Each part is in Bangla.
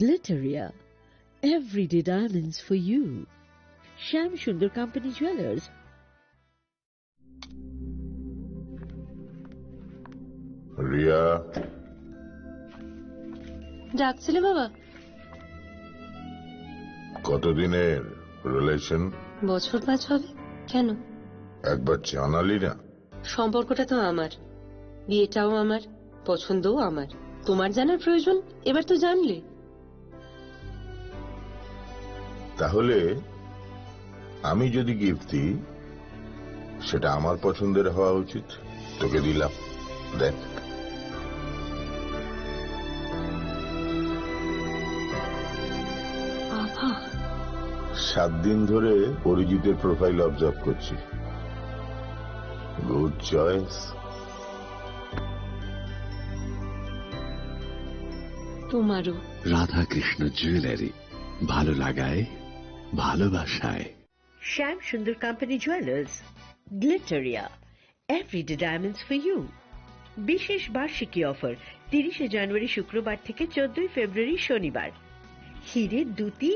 Glitteria, everyday diamonds for you. Shyam Sundar Company Jewelers. Riya, ডাকছিলে বাবা? কতদিনের রিলেশন? বছর 5 হবে। কেন? একবার জানালি না? সম্পর্কটা তো আমার, বিয়েটাও আমার, পছন্দও আমার। তোমার জানার প্রয়োজন এবার তো জানলে। তাহলে আমি যদি গিফট দিই সেটা আমার পছন্দের হওয়া উচিত। তোকে দিলাম, দেখ। বাবা, 7 দিন ধরে অরিজিতের প্রোফাইল অবজার্ভ করছি। Good choice. তোমারও। রাধাকৃষ্ণ জুয়েলারি, ভালো লাগায় ভালোবাসায়। Shyam Sundar Company Jewelers. Glitteria, everyday diamonds for you. বিশেষ বার্ষিকী অফার 30 জানুয়ারি শুক্রবার থেকে 14 ফেব্রুয়ারি শনিবার। হিরে দুটি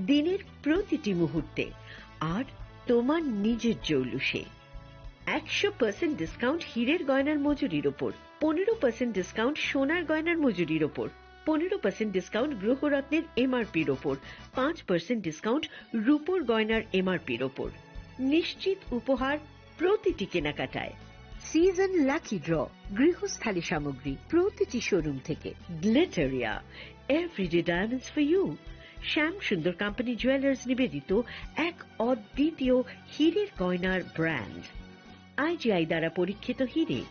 দিনের প্রতিটি মুহূর্তে আর তোমার নিজের জৌলুসে। 100% ডিসকাউন্ট হিরের গয়নার মজুরির ওপর, 15% ডিসকাউন্ট সোনার গয়নার মজুরির ওপর, 15% ডিসকাউন্ট গ্রহরত্নের এমআরপির ওপর, 5% ডিসকাউন্ট রূপোর গয়নার এমআরপির ওপর। নিশ্চিত উপহার প্রতিটি কেনাকাটায়। সিজন লাকি ড্র, গৃহস্থালী সামগ্রী প্রতিটি শোরুম থেকে। Glitteria, everyday diamonds for you. Shyam Sundar company jewellers নিবেদিত এক অদ্বিতীয় হীরের গয়নার ব্র্যান্ড। আইজিআই দ্বারা পরীক্ষিত হিরে।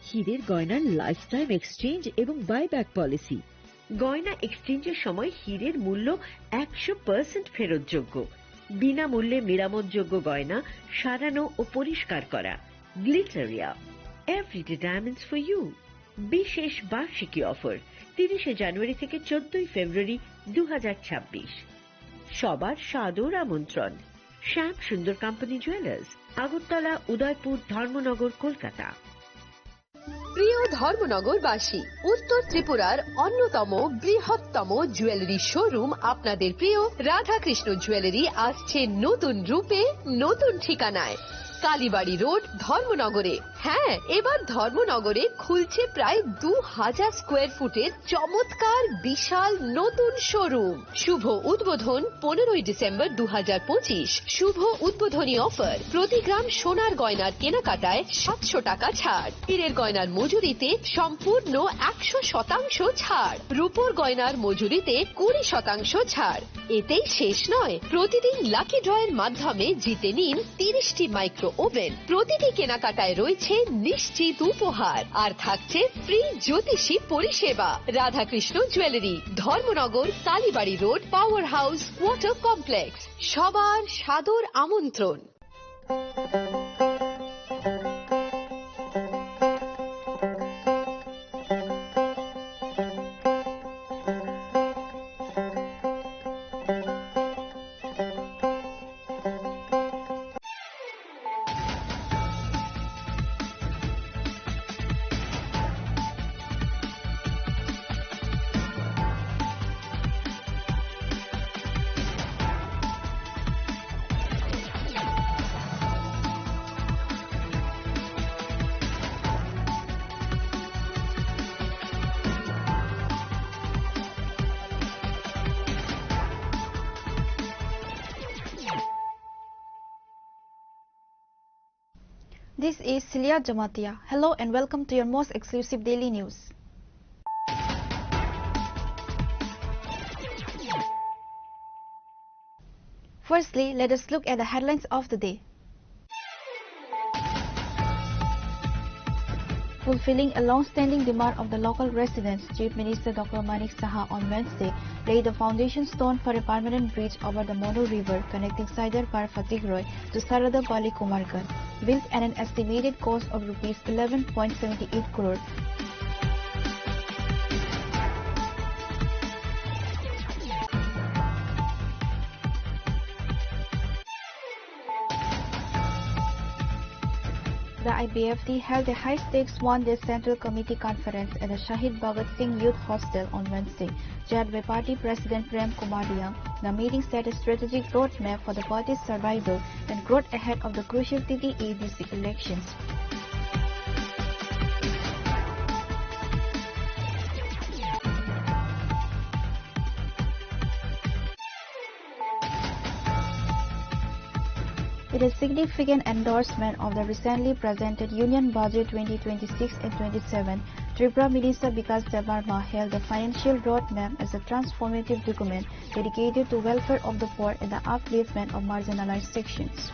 হীরের গয়নার লাইফ টাইম এক্সচেঞ্জ এবং বাইব্যাক পলিসি। গয়না এক্সচেঞ্জের সময় হীরের মূল্য 100% ফেরতযোগ্য। বিনামূল্যে মেরামতযোগ্য গয়না সারানো ও পরিষ্কার করা। Glitteria, everyday diamonds for you. বিশেষ বার্ষিকী অফার 30 জানুয়ারি থেকে 14 ফেব্রুয়ারি 2026। সবার সাদর আমন্ত্রণ। শ্যাম সুন্দর কোম্পানি জুয়েলার্স, আগরতলা, উদয়পুর, ধর্মনগর, কলকাতা। প্রিয় ধর্মনগরবাসী, উত্তর ত্রিপুরার অন্যতম বৃহত্তম জুয়েলারি শোরুম আপনাদের প্রিয় রাধাকৃষ্ণ জুয়েলারি আসছে নতুন রূপে, নতুন ঠিকানায়। কালীবাড়ি রোড, ধর্মনগরে। হ্যাঁ, এবার ধর্মনগরে খুলছে প্রায় 2000 স্কোয়ার ফুটের চমৎকার বিশাল নতুন শোরুম। শুভ উদ্বোধন 15 ডিসেম্বর 2025। শুভ উদ্বোধনী অফার, প্রতি গ্রাম সোনার গয়নার কেনাকাটায় 700 টাকা ছাড়। হীরের গয়নার মজুরিতে সম্পূর্ণ 100% ছাড়। রূপোর গয়নার মজুরিতে 20% ছাড়। এতেই শেষ নয়, প্রতিদিন লাকি ড্রয়ের মাধ্যমে জিতে নিন 30টি মাইক্রো ওভেন। প্রতিটি কেনাকাটায় রয়েছে নিশ্চিত উপহার, আর থাকছে ফ্রি জ্যোতিষী পরিষেবা। Radhakrishna jewellery, Dharmanagar, Kalibari road, power house, water complex. সবার সাদর আমন্ত্রণ। This is Celia Jamatia. Hello and welcome to your most exclusive daily news. Firstly, let us look at the headlines of the day. Fulfilling a long-standing demand of the local residents, Chief Minister Dr. Manik Saha on Wednesday laid the foundation stone for a permanent bridge over the Mono River connecting Saidarpar Fatigroy to Saradapalli Kumargan, built at an estimated cost of Rs 11.78 crore. The IBFT held a high-stakes one-day Central Committee conference at the Shahid Bhagat Singh Youth Hostel on Wednesday, chaired by party President Prem Kumar Young. The meeting set a strategic roadmap for the party's survival and growth ahead of the crucial TT-ABC elections. It is a significant endorsement of the recently presented Union Budget 2026 and 27. Tripura Minister Bikas Debarma hailed the financial roadmap as a transformative document dedicated to welfare of the poor and the upliftment of marginalized sections.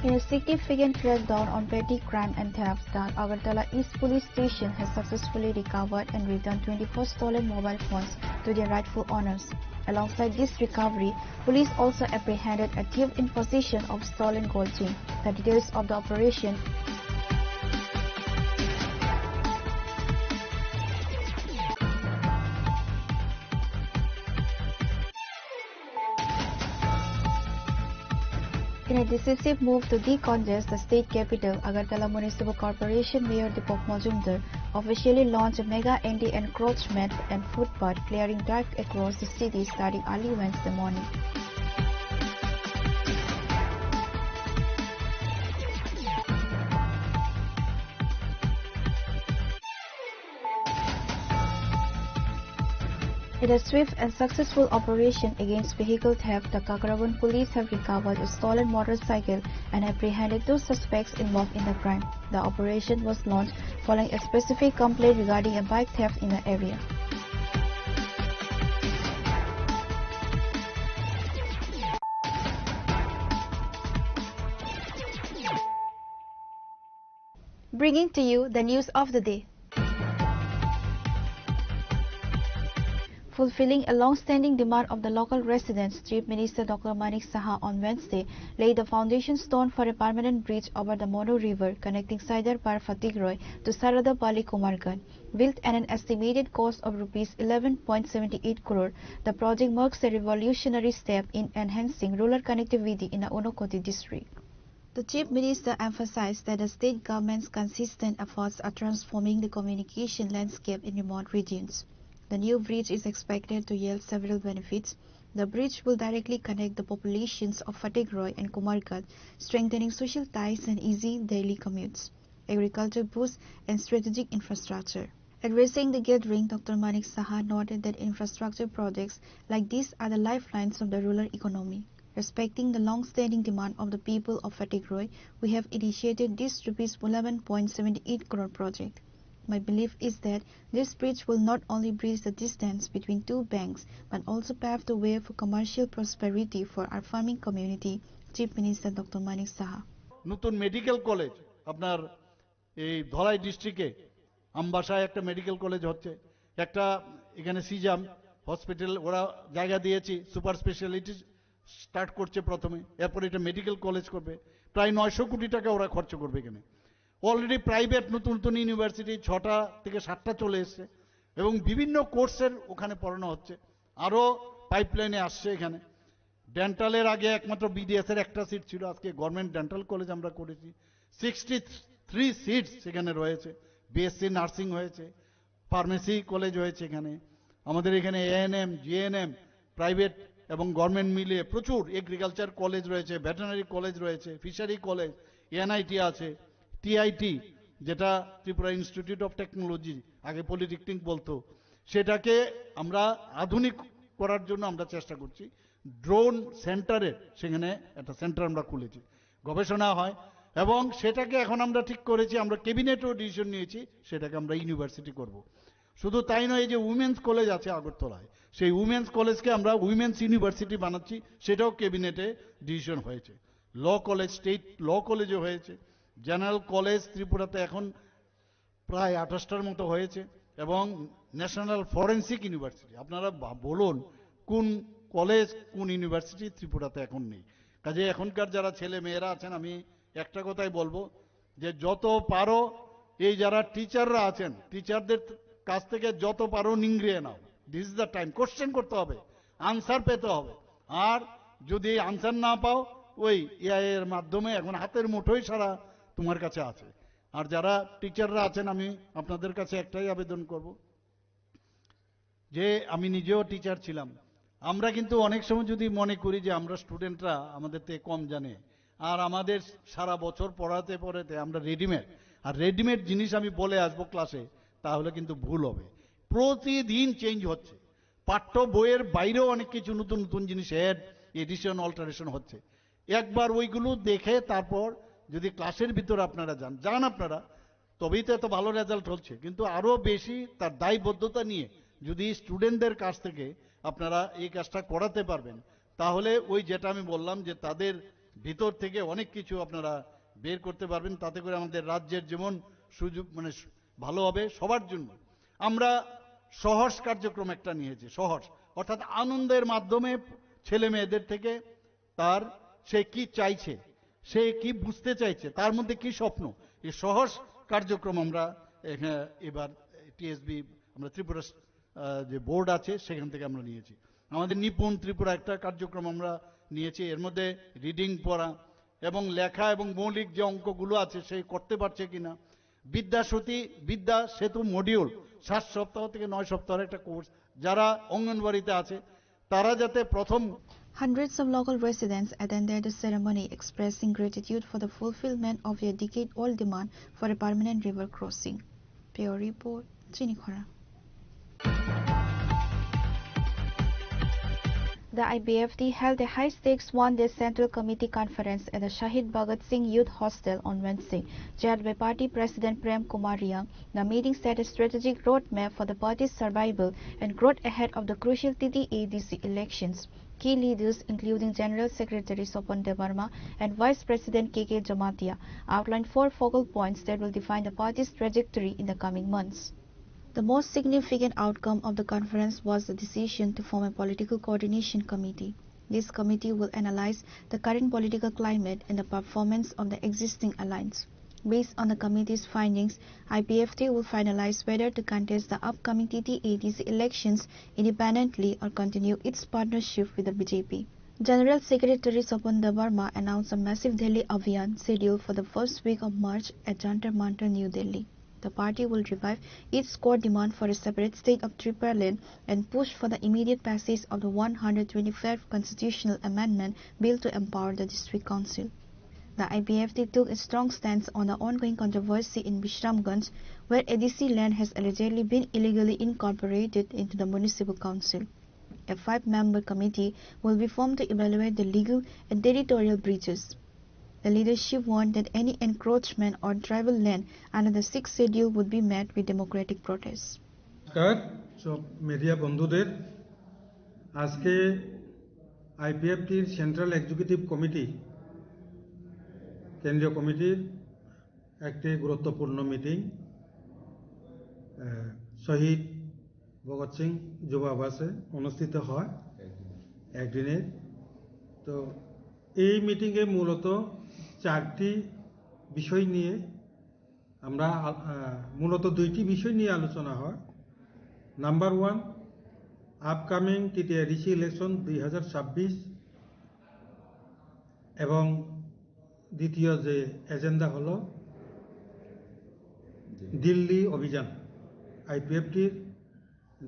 In a significant crackdown on petty crime and theft, the Agartala East Police Station has successfully recovered and returned 24 stolen mobile phones to their rightful owners. Alongside this recovery, police also apprehended a thief in possession of stolen gold chain. The details of the operation In a decisive move to decongest the state capital, Agartala Municipal Corporation Mayor Deepak Majumdar officially launched a mega anti-encroachment and footpath clearing drive across the city starting early Wednesday morning. In a swift and successful operation against vehicle theft, the Kakragun police have recovered a stolen motorcycle and apprehended 2 suspects involved in the crime. The operation was launched following a specific complaint regarding a bike theft in the area. Bringing to you the news of the day. Fulfilling a long-standing demand of the local residents, Chief Minister Dr. Manik Saha on Wednesday laid the foundation stone for a permanent bridge over the Mono River connecting Saidarpar Fatigroy to Sarada Bali Kumargarh. Built at an estimated cost of Rs 11.78 crore, the project marks a revolutionary step in enhancing rural connectivity in the Unakoti district. The Chief Minister emphasized that the state government's consistent efforts are transforming the communication landscape in remote regions. The new bridge is expected to yield several benefits. The bridge will directly connect the populations of Fatigroy and Kumargarh, strengthening social ties and easy daily commutes, agriculture boosts, and strategic infrastructure. Addressing the gathering, Dr. Manik Saha noted that infrastructure projects like these are the lifelines of the rural economy. Respecting the long-standing demand of the people of Fatigroy, we have initiated this Rs 11.78 crore project. My belief is that this bridge will not only bridge the distance between two banks but also pave the way for commercial prosperity for our farming community, Chief Minister Dr. Manik Saha. নতুন মেডিকেল কলেজ আপনার এই ধলাই ডিস্ট্রিক্টে আমবাসায় একটা মেডিকেল কলেজ হচ্ছে, একটা এখানে সিজাম হসপিটাল ওরা জায়গা দিয়েছি, সুপার স্পেশালিটি স্টার্ট করছে প্রথমে, এরপর এটা মেডিকেল কলেজ করবে, প্রায় 900 কোটি টাকা ওরা খরচ করবে এখানে। অলরেডি প্রাইভেট নতুন নতুন ইউনিভার্সিটি 6টা থেকে 7টা চলে এসছে এবং বিভিন্ন কোর্সের ওখানে পড়ানো হচ্ছে, আরও পাইপলাইনে আসছে এখানে। ডেন্টালের আগে একমাত্র বিডিএস এর একটা সিট ছিল, আজকে গভর্নমেন্ট ডেন্টাল কলেজ আমরা করেছি, 63 সিটস সেখানে রয়েছে, বিএসসি নার্সিং হয়েছে, ফার্মেসি কলেজ হয়েছে এখানে, আমাদের এখানে এএনএম জিএনএম প্রাইভেট এবং গভর্নমেন্ট মিলিয়ে প্রচুর এগ্রিকালচার কলেজ রয়েছে, ভেটেরিনারি কলেজ রয়েছে, ফিশারি কলেজ, এনআইটি আছে, টিআইটি যেটা ত্রিপুরা ইনস্টিটিউট অফ টেকনোলজি আগে পলিটেকনিক বলতো, সেটাকে আমরা আধুনিক করার জন্য আমরা চেষ্টা করছি। ড্রোন সেন্টারে সেখানে একটা সেন্টার আমরা খুলেছি, গবেষণা হয় এবং সেটাকে এখন আমরা ঠিক করেছি, আমরা ক্যাবিনেটও ডিসিশন নিয়েছি সেটাকে আমরা ইউনিভার্সিটি করব। শুধু তাই নয়, এই যে উইমেন্স কলেজ আছে আগরতলায়, সেই উইমেন্স কলেজকে আমরা উইমেন্স ইউনিভার্সিটি বানাচ্ছি, সেটাও ক্যাবিনেটে ডিসিশন হয়েছে। ল কলেজ, স্টেট ল কলেজও হয়েছে, জেনারেল কলেজ ত্রিপুরাতে এখন প্রায় 28টার মতো হয়েছে এবং ন্যাশনাল ফরেন্সিক ইউনিভার্সিটি। আপনারা বলুন কোন কলেজ কোন ইউনিভার্সিটি ত্রিপুরাতে এখন নেই। কাজে এখনকার যারা ছেলে মেয়েরা আছেন, আমি একটা কথাই বলবো যে যত পারো এই যারা টিচাররা আছেন, টিচারদের কাছ থেকে যত পারো নিংড়িয়ে নাও। This is the time. Question করতে হবে, আনসার পেতে হবে। আর যদি আনসার না পাও, ওই এআই এর মাধ্যমে এখন হাতের মুঠোই সারা তোমার কাছে আছে। আর যারা টিচাররা আছেন, আমি আপনাদের কাছে একটাই আবেদন করব, যে আমি নিজেও টিচার ছিলাম। আমরা কিন্তু অনেক সময় যদি মনে করি যে আমরা স্টুডেন্টরা আমাদের থেকে কম জানে, আর আমাদের সারা বছর পড়াতে পড়াতে আমরা রেডিমেড, আর রেডিমেড জিনিস আমি বলে আসবো ক্লাসে, তাহলে কিন্তু ভুল হবে। প্রতিদিন চেঞ্জ হচ্ছে, পাঠ্য বইয়ের বাইরেও অনেক কিছু নতুন নতুন জিনিস এডিশন অল্টারেশন হচ্ছে। একবার ওইগুলো দেখে তারপর যদি ক্লাসের ভিতরে আপনারা যান আপনারা, তবেই তো এত ভালো রেজাল্ট হচ্ছে। কিন্তু আরো বেশি তার দায়বদ্ধতা নিয়ে যদি স্টুডেন্টদের কাছ থেকে আপনারা এই কাজটা করাতে পারবেন, তাহলে ওই যেটা আমি বললাম যে তাদের ভিতর থেকে অনেক কিছু আপনারা বের করতে পারবেন। তাতে করে আমাদের রাজ্যের যেমন সুযোগ মানে ভালো হবে সবার জন্য। আমরা সহজ কার্যক্রম একটা নিয়েছি, সহজ অর্থাৎ আনন্দের মাধ্যমে ছেলে মেয়েদের থেকে তার সে কি চাইছে, সে কি বুঝতে চাইছে, তার মধ্যে কি স্বপ্ন, এই সহজ কার্যক্রম আমরা এবার টিএসবি আমরা ত্রিপুরা যে বোর্ড আছে সেখান থেকে আমরা নিয়েছি। আমাদের নিপুণ ত্রিপুরা একটা কার্যক্রম আমরা নিয়েছি। এর মধ্যে রিডিং পড়া এবং লেখা এবং মৌলিক যে অঙ্কগুলো আছে সেই করতে পারছে কিনা, বিদ্যা সেতু মডিউল 7 সপ্তাহ থেকে 9 সপ্তাহের একটা কোর্স, যারা অঙ্গনবাড়িতে আছে তারা যাতে প্রথম। Hundreds of local residents attended the ceremony, expressing gratitude for the fulfillment of their decade-old demand for a permanent river crossing. Bureau Report, Chinikhora. The IBFT held a high-stakes one-day Central Committee conference at the Shahid Bhagat Singh Youth Hostel on Wednesday. Chaired by Party President Prem Kumar Riyang, the meeting set a strategic roadmap for the party's survival and growth ahead of the crucial TTADC elections. Key leaders, including General Secretary Sopan Debarma and Vice President KK Jamatia, outlined 4 focal points that will define the party's trajectory in the coming months. The most significant outcome of the conference was the decision to form a political coordination committee. This committee will analyze the current political climate and the performance of the existing alliance. Based on the committee's findings, IPFT will finalize whether to contest the upcoming TTADC elections independently or continue its partnership with the BJP. General Secretary Sopan Debarma announced a massive Delhi Abhiyan scheduled for the first week of March at Jantar Mantar, New Delhi. The party will revive its core demand for a separate state of Tripura land and push for the immediate passage of the 125th Constitutional Amendment Bill to empower the District Council. The IBFT took a strong stance on the ongoing controversy in Bishramganj, where ADC land has allegedly been illegally incorporated into the Municipal Council. A 5-member committee will be formed to evaluate the legal and territorial breaches. The leadership warned that any encroachment on tribal land under the 6th schedule would be met with democratic protests. নমস্কার সব মিডিয়া বন্ধুদের। আজকে আইপিএফটির সেন্ট্রাল এক্সিকিউটিভ কমিটি কেন্দ্রীয় কমিটির একটি গুরুত্বপূর্ণ মিটিং শহীদ ভগৎ সিং যুব আবাসে অনুষ্ঠিত হয় একদিনের। তো এই মিটিংয়ে মূলত 4টি বিষয় নিয়ে আমরা মূলত 2টি বিষয় নিয়ে আলোচনা হয়। নাম্বার 1, আপকামিং টিটিআইডিসি ইলেকশন 2026 এবং দ্বিতীয় যে এজেন্ডা হলো দিল্লি অভিযান, আইপিএফটির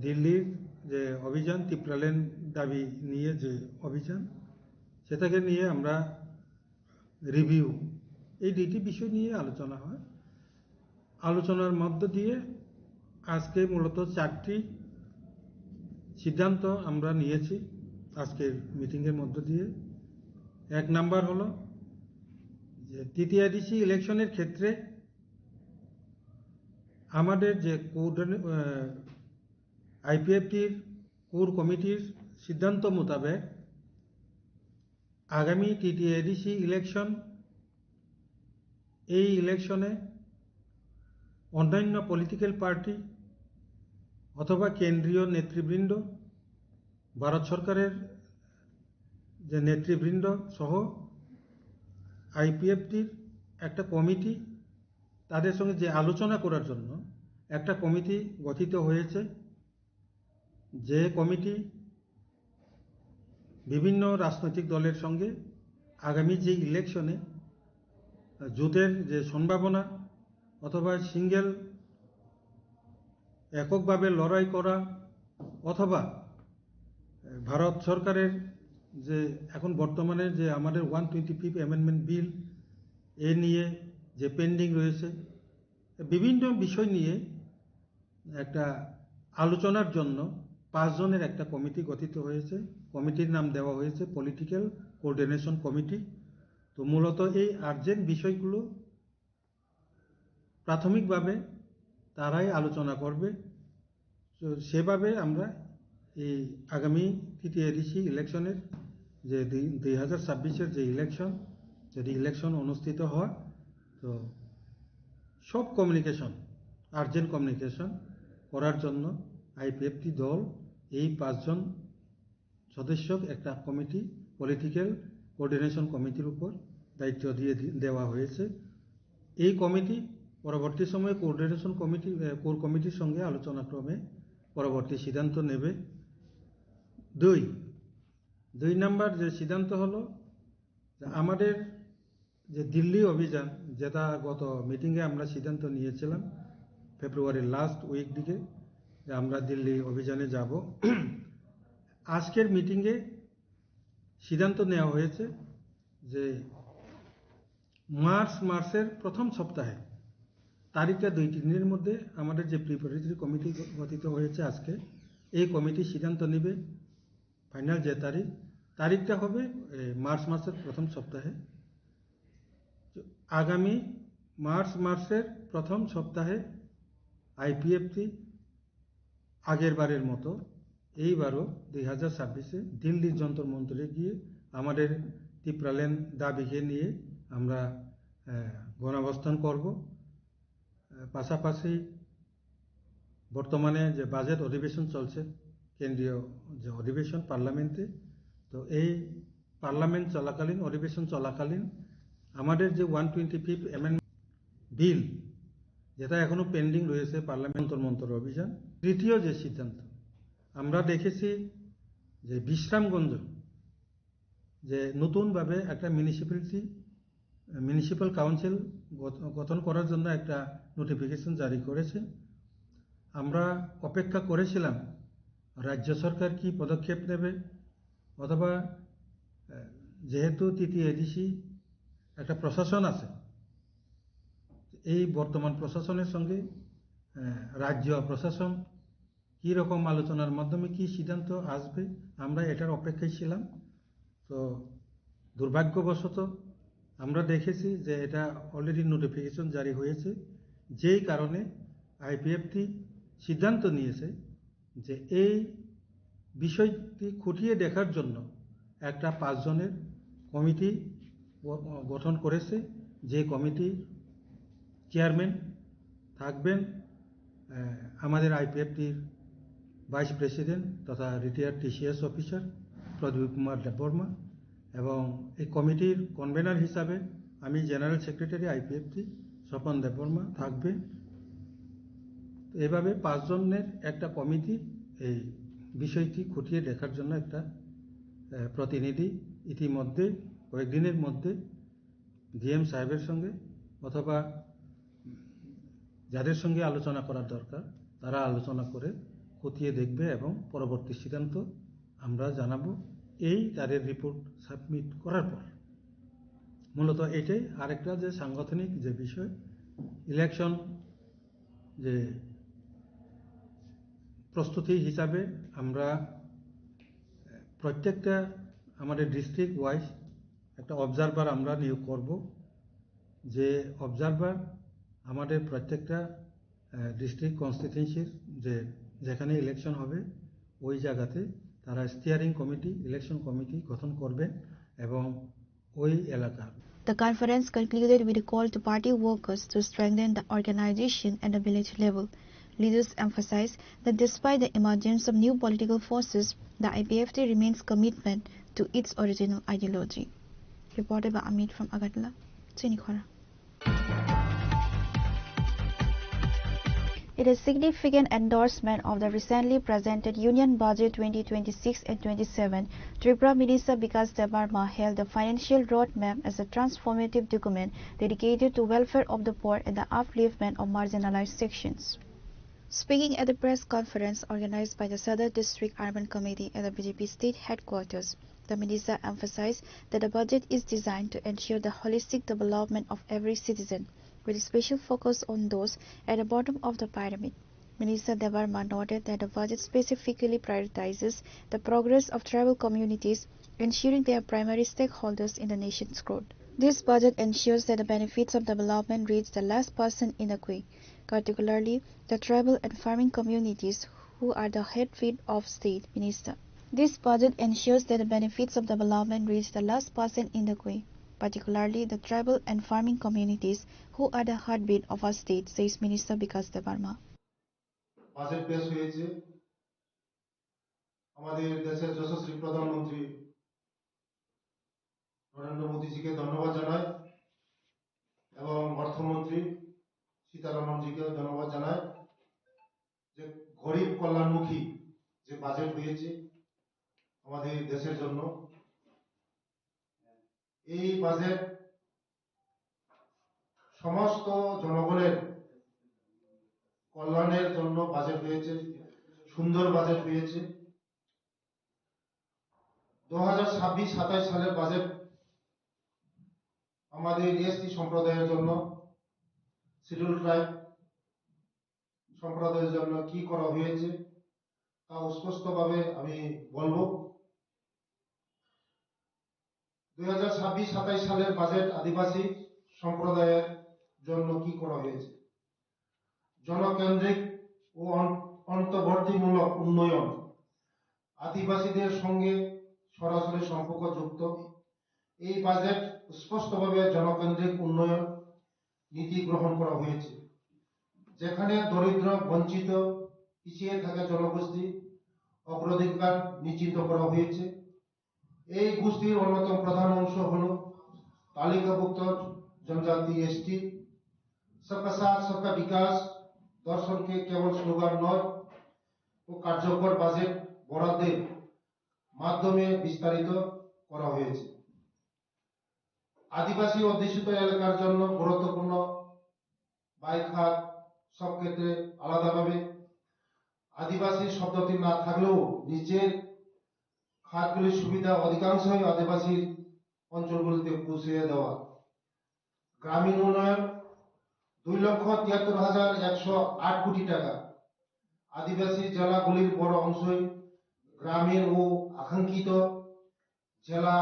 দিল্লির যে অভিযান, ত্রিপুরাল্যান্ড দাবি নিয়ে যে অভিযান, সেটাকে নিয়ে আমরা রিভিউ, এই 2টি বিষয় নিয়ে আলোচনা হয়। আলোচনার মধ্য দিয়ে আজকে মূলত 4টি সিদ্ধান্ত আমরা নিয়েছি আজকের মিটিংয়ের মধ্য দিয়ে। 1 নাম্বার হলো যে টিটিআইডিসি ইলেকশনের ক্ষেত্রে আমাদের যে আইপিএফটির কোর কমিটির সিদ্ধান্ত মোতাবেক আগামী টিটিআইডিসি ইলেকশন, এই ইলেকশনে অন্যান্য পলিটিক্যাল পার্টি অথবা কেন্দ্রীয় নেতৃবৃন্দ, ভারত সরকারের যে নেতৃবৃন্দ সহ আইপিএফটির একটা কমিটি, তাদের সঙ্গে যে আলোচনা করার জন্য একটা কমিটি গঠিত হয়েছে, যে কমিটি বিভিন্ন রাজনৈতিক দলের সঙ্গে আগামী যে ইলেকশনে জোটের যে সম্ভাবনা অথবা সিঙ্গেল এককভাবে লড়াই করা অথবা ভারত সরকারের যে এখন বর্তমানে যে আমাদের 125 অ্যামেন্ডমেন্ট বিল এ নিয়ে যে পেন্ডিং রয়েছে, বিভিন্ন বিষয় নিয়ে একটা আলোচনার জন্য 5 জনের একটা কমিটি গঠিত হয়েছে। কমিটির নাম দেওয়া হয়েছে পলিটিক্যাল কোঅর্ডিনেশন কমিটি। তো মূলত এই আর্জেন্ট বিষয়গুলো প্রাথমিকভাবে তারাই আলোচনা করবে। তো সেভাবে আমরা এই আগামী তৃতীয় এডিসি ইলেকশনের যে 2026-এর যে ইলেকশন, যদি ইলেকশন অনুষ্ঠিত হয়, তো সব কমিউনিকেশন আর্জেন্ট কমিউনিকেশন করার জন্য আইপিএফটি দল এই 5 জন সদস্য একটা কমিটি পলিটিক্যাল কোঅর্ডিনেশন কমিটির উপর দায়িত্ব দিয়ে দেওয়া হয়েছে। এই কমিটি পরবর্তী সময়ে কোঅর্ডিনেশন কমিটি কোর কমিটির সঙ্গে আলোচনা ক্রমে পরবর্তী সিদ্ধান্ত নেবে। দুই নাম্বার যে সিদ্ধান্ত হলো আমাদের যে দিল্লি অভিযান, যেটা গত মিটিংয়ে আমরা সিদ্ধান্ত নিয়েছিলাম ফেব্রুয়ারির লাস্ট উইক দিকে যে আমরা দিল্লি অভিযানে যাব। আজকের মিটিংয়ে সিদ্ধান্ত নেওয়া হয়েছে যে মার্চের প্রথম সপ্তাহে তারিখটা 2-3 দিনের মধ্যে আমাদের যে প্রিপারেটরি কমিটি গঠিত হয়েছে আজকে, এই কমিটি সিদ্ধান্ত নেবে ফাইনাল যে তারিখটা হবে মার্চ মাসের প্রথম সপ্তাহে। আগামী মার্চের প্রথম সপ্তাহে আইপিএফটি আগের বারের মতো এইবারও 2026-এ দিল্লির যন্তর মন্তরে গিয়ে আমাদের টিপ্রালেন দাবিকে নিয়ে আমরা গণঅবস্থান করব। পাশাপাশি বর্তমানে যে বাজেট অধিবেশন চলছে, কেন্দ্রীয় যে অধিবেশন পার্লামেন্টে, তো এই পার্লামেন্ট চলাকালীন অধিবেশন চলাকালীন আমাদের যে 125 অ্যামেন্ডমেন্ট বিল যেটা এখনো পেন্ডিং রয়েছে পার্লামেন্ট মন্তর অভিযান। তৃতীয় যে সিদ্ধান্ত আমরা দেখেছি যে বিশ্রামগঞ্জ যে নতুনভাবে একটা মিউনিসিপ্যাল কাউন্সিল গঠন করার জন্য একটা নোটিফিকেশন জারি করেছে। আমরা অপেক্ষা করেছিলাম রাজ্য সরকার কি পদক্ষেপ নেবে, অথবা যেহেতু তৃতীয় এডিসি একটা প্রশাসন আছে, এই বর্তমান প্রশাসনের সঙ্গে রাজ্য প্রশাসন কি রকম আলোচনার মাধ্যমে কি সিদ্ধান্ত আসবে, আমরা এটার অপেক্ষায় ছিলাম। তো দুর্ভাগ্যবশত আমরা দেখেছি যে এটা অলরেডি নোটিফিকেশন জারি হয়েছে, যেই কারণে আইপিএফটি সিদ্ধান্ত নিয়েছে যে এই বিষয়টি খুঁটিয়ে দেখার জন্য একটা 5 জনের কমিটি গঠন করেছে, যে কমিটির চেয়ারম্যান থাকবেন আমাদের আইপিএফটির ভাইস প্রেসিডেন্ট তথা রিটায়ার্ড টিসিএস অফিসার প্রদীপ কুমার দেববর্মা, এবং এই কমিটির কনভেনার হিসাবে আমি general secretary IPFT Swapan Debbarma থাকবে। এভাবে 5 জনের একটা কমিটি এই বিষয়টি খুঁটিয়ে দেখার জন্য একটা প্রতিনিধি ইতিমধ্যে কয়েকদিনের মধ্যে ডিএম সাহেবের সঙ্গে অথবা যাদের সঙ্গে আলোচনা করার দরকার তারা আলোচনা করে খতিয়ে দেখবে এবং পরবর্তী সিদ্ধান্ত আমরা জানাবো এই তাদের রিপোর্ট সাবমিট করার পর। মূলত এটাই আরেকটা যে সাংগঠনিক যে বিষয়, ইলেকশন যে প্রস্তুতি হিসাবে আমরা প্রত্যেকটা আমাদের ডিস্ট্রিক্ট ওয়াইজ একটা অবজারভার আমরা নিয়োগ করব, যে অবজারভার আমাদের প্রত্যেকটা ডিস্ট্রিক্ট কনস্টিটিউয়েন্সির যেখানে ইলেকশন হবে ওই জায়গাতে তারা স্টিয়ারিং কমিটি, ইলেকশন কমিটি গঠন করবেন এবং ওই এলাকার। The conference concluded with a call to party workers to strengthen the organization at the village level. Leaders emphasized that despite the emergence of new political forces, the IPFT remains committed to its original ideology. Reported by Amit from Agartala, Chinikhara. It is a significant endorsement of the recently presented Union Budget 2026 and 27. Tripura Minister Bikas Debarma hailed the financial roadmap as a transformative document dedicated to welfare of the poor and the upliftment of marginalized sections. Speaking at the press conference organized by the Southern District Urban Committee at the BJP State Headquarters, the minister emphasized that the budget is designed to ensure the holistic development of every citizen, with a special focus on those at the bottom of the pyramid. Minister Debarma noted that the budget specifically prioritizes the progress of tribal communities, ensuring they are primary stakeholders in the nation's growth. This budget ensures that the benefits of development reach the last person in the queue, particularly the tribal and farming communities who are the heartbeat of state, minister. This budget ensures that the benefits of development reach the last person in the queue, particularly the tribal and farming communities who are the heartbeat of our state, says Minister Bikas Debarma. Budget পেশ হয়েছে আমাদের দেশের যশস্বী প্রধানমন্ত্রী নরেন্দ্র মোদীজিকে ধন্যবাদ জানাই এবং অর্থমন্ত্রী সীতারামনজিকে ধন্যবাদ জানাই যে গরিব কল্যাণমুখী যে বাজেট হয়েছে আমাদের দেশের জন্য এই বাজেট সমস্ত জনগণের কল্যাণের জন্য বাজেট হয়েছে সুন্দর বাজেট হয়েছে 2026-27 সালের বাজেট আমাদের এসটি সম্প্রদায়ের জন্য শিডিউল ট্রাইব সম্প্রদায়ের জন্য কি করা হয়েছে তা স্পষ্টভাবে আমি বলবো 2026-27 সালের বাজেট আদিবাসী সম্প্রদায়ের জন্য কি করা হয়েছে জনকেন্দ্রিক ও অন্তর্বর্তীমূলক উন্নয়ন আদিবাসীদের সঙ্গে সরাসরি সম্পর্কযুক্ত এই বাজেট স্পষ্টভাবে জনকেন্দ্রিক উন্নয়ন নীতি গ্রহণ করা হয়েছে যেখানে দরিদ্র বঞ্চিত পিছিয়ে থাকা জনগোষ্ঠী অগ্রাধিকার নিশ্চিত করা হয়েছে এই গোষ্ঠীর অন্যতম প্রধান অংশ হল তালিকাভুক্ত জনজাতি এসটি सबका साथ सबका विकास দর্শনকে কেবল স্লোগান নয় ও কার্যকর বাজেট বরাদ্দের মাধ্যমে বিস্তারিত করা হয়েছে আদিবাসী অধ্যুষিত এলাকার জন্য গুরুত্বপূর্ণ ব্যয় খাত সব ক্ষেত্রে আলাদাভাবে আদিবাসী শব্দটি না থাকলেও নিচের খাতগুলির সুবিধা অধিকাংশই আদিবাসী অঞ্চলগুলিতে পৌঁছে দেওয়া গ্রামীণ উন্নয়ন 2,73,108 কোটি টাকা আদিবাসী জেলাগুলির বড় অংশই গ্রামীণ ও আকাঙ্ক্ষিত জেলা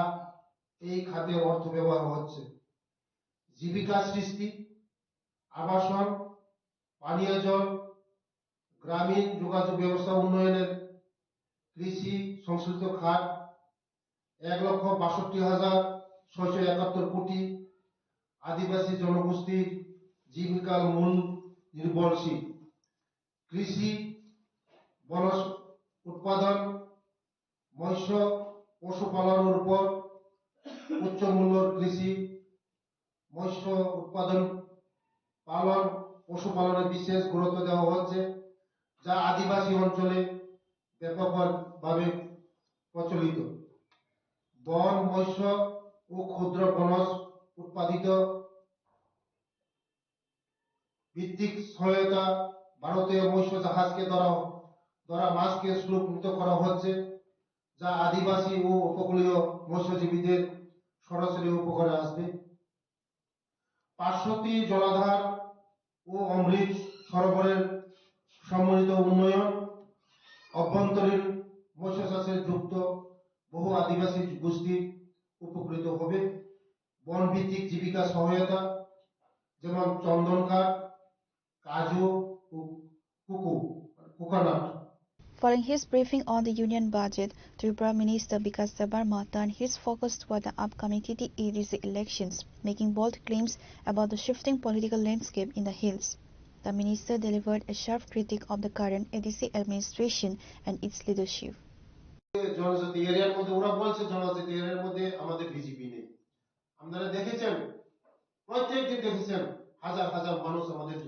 এই খাতে অর্থ ব্যবহার হচ্ছে জীবিকা সৃষ্টি আবাসন পানীয় জল গ্রামীণ যোগাযোগ ব্যবস্থা উন্নয়নের কৃষি সংশ্লিষ্ট খাত 1,62,671 কোটি আদিবাসী জনগোষ্ঠীর জীবিকার মূল নির্ভরশীল কৃষি বনজ উৎপাদন মৎস্য পশুপালনের উপর উচ্চ মূল্যের কৃষি মৎস্য উৎপাদন পালন পশুপালনে বিশেষ গুরুত্ব দেওয়া হচ্ছে যা আদিবাসী অঞ্চলে ব্যাপকভাবে প্রচলিত বন মৎস্য ও ক্ষুদ্র বনজ উৎপাদিত ভিত্তিক সহায়তা ভারতীয় মৎস্য জাহাজকে ধরা মাছকে শুল্ক মুক্ত করা হচ্ছে যা আদিবাসী ও উপকূলীয় মৎস্যজীবীদের সরাসরি উপকারে আসবে পার্শ্ববর্তী জলাধার ও অমৃত সরোবরের সম্মিলিত উন্নয়ন অভ্যন্তরীণ মৎস্য চাষে যুক্ত বহু আদিবাসী গোষ্ঠী উপকৃত হবে বন ভিত্তিক জীবিকা সহায়তা যেমন চন্দন কাঠ কাজু coconut Following his briefing on the union budget, Tripura Minister Bikas Debarma turned his focus toward the upcoming TTEDC elections, making bold claims about the shifting political landscape in the hills. The minister delivered a sharp critique of the current ADC administration and its leadership. জনজাতি এরিয়ার মধ্যে ওরা বলছে জনজাতি এরিয়ার মধ্যে আমাদের বিজেপি নেই আপনারা দেখেছেন প্রত্যেকদিন দেখেছেন হাজার হাজার মানুষ আমাদের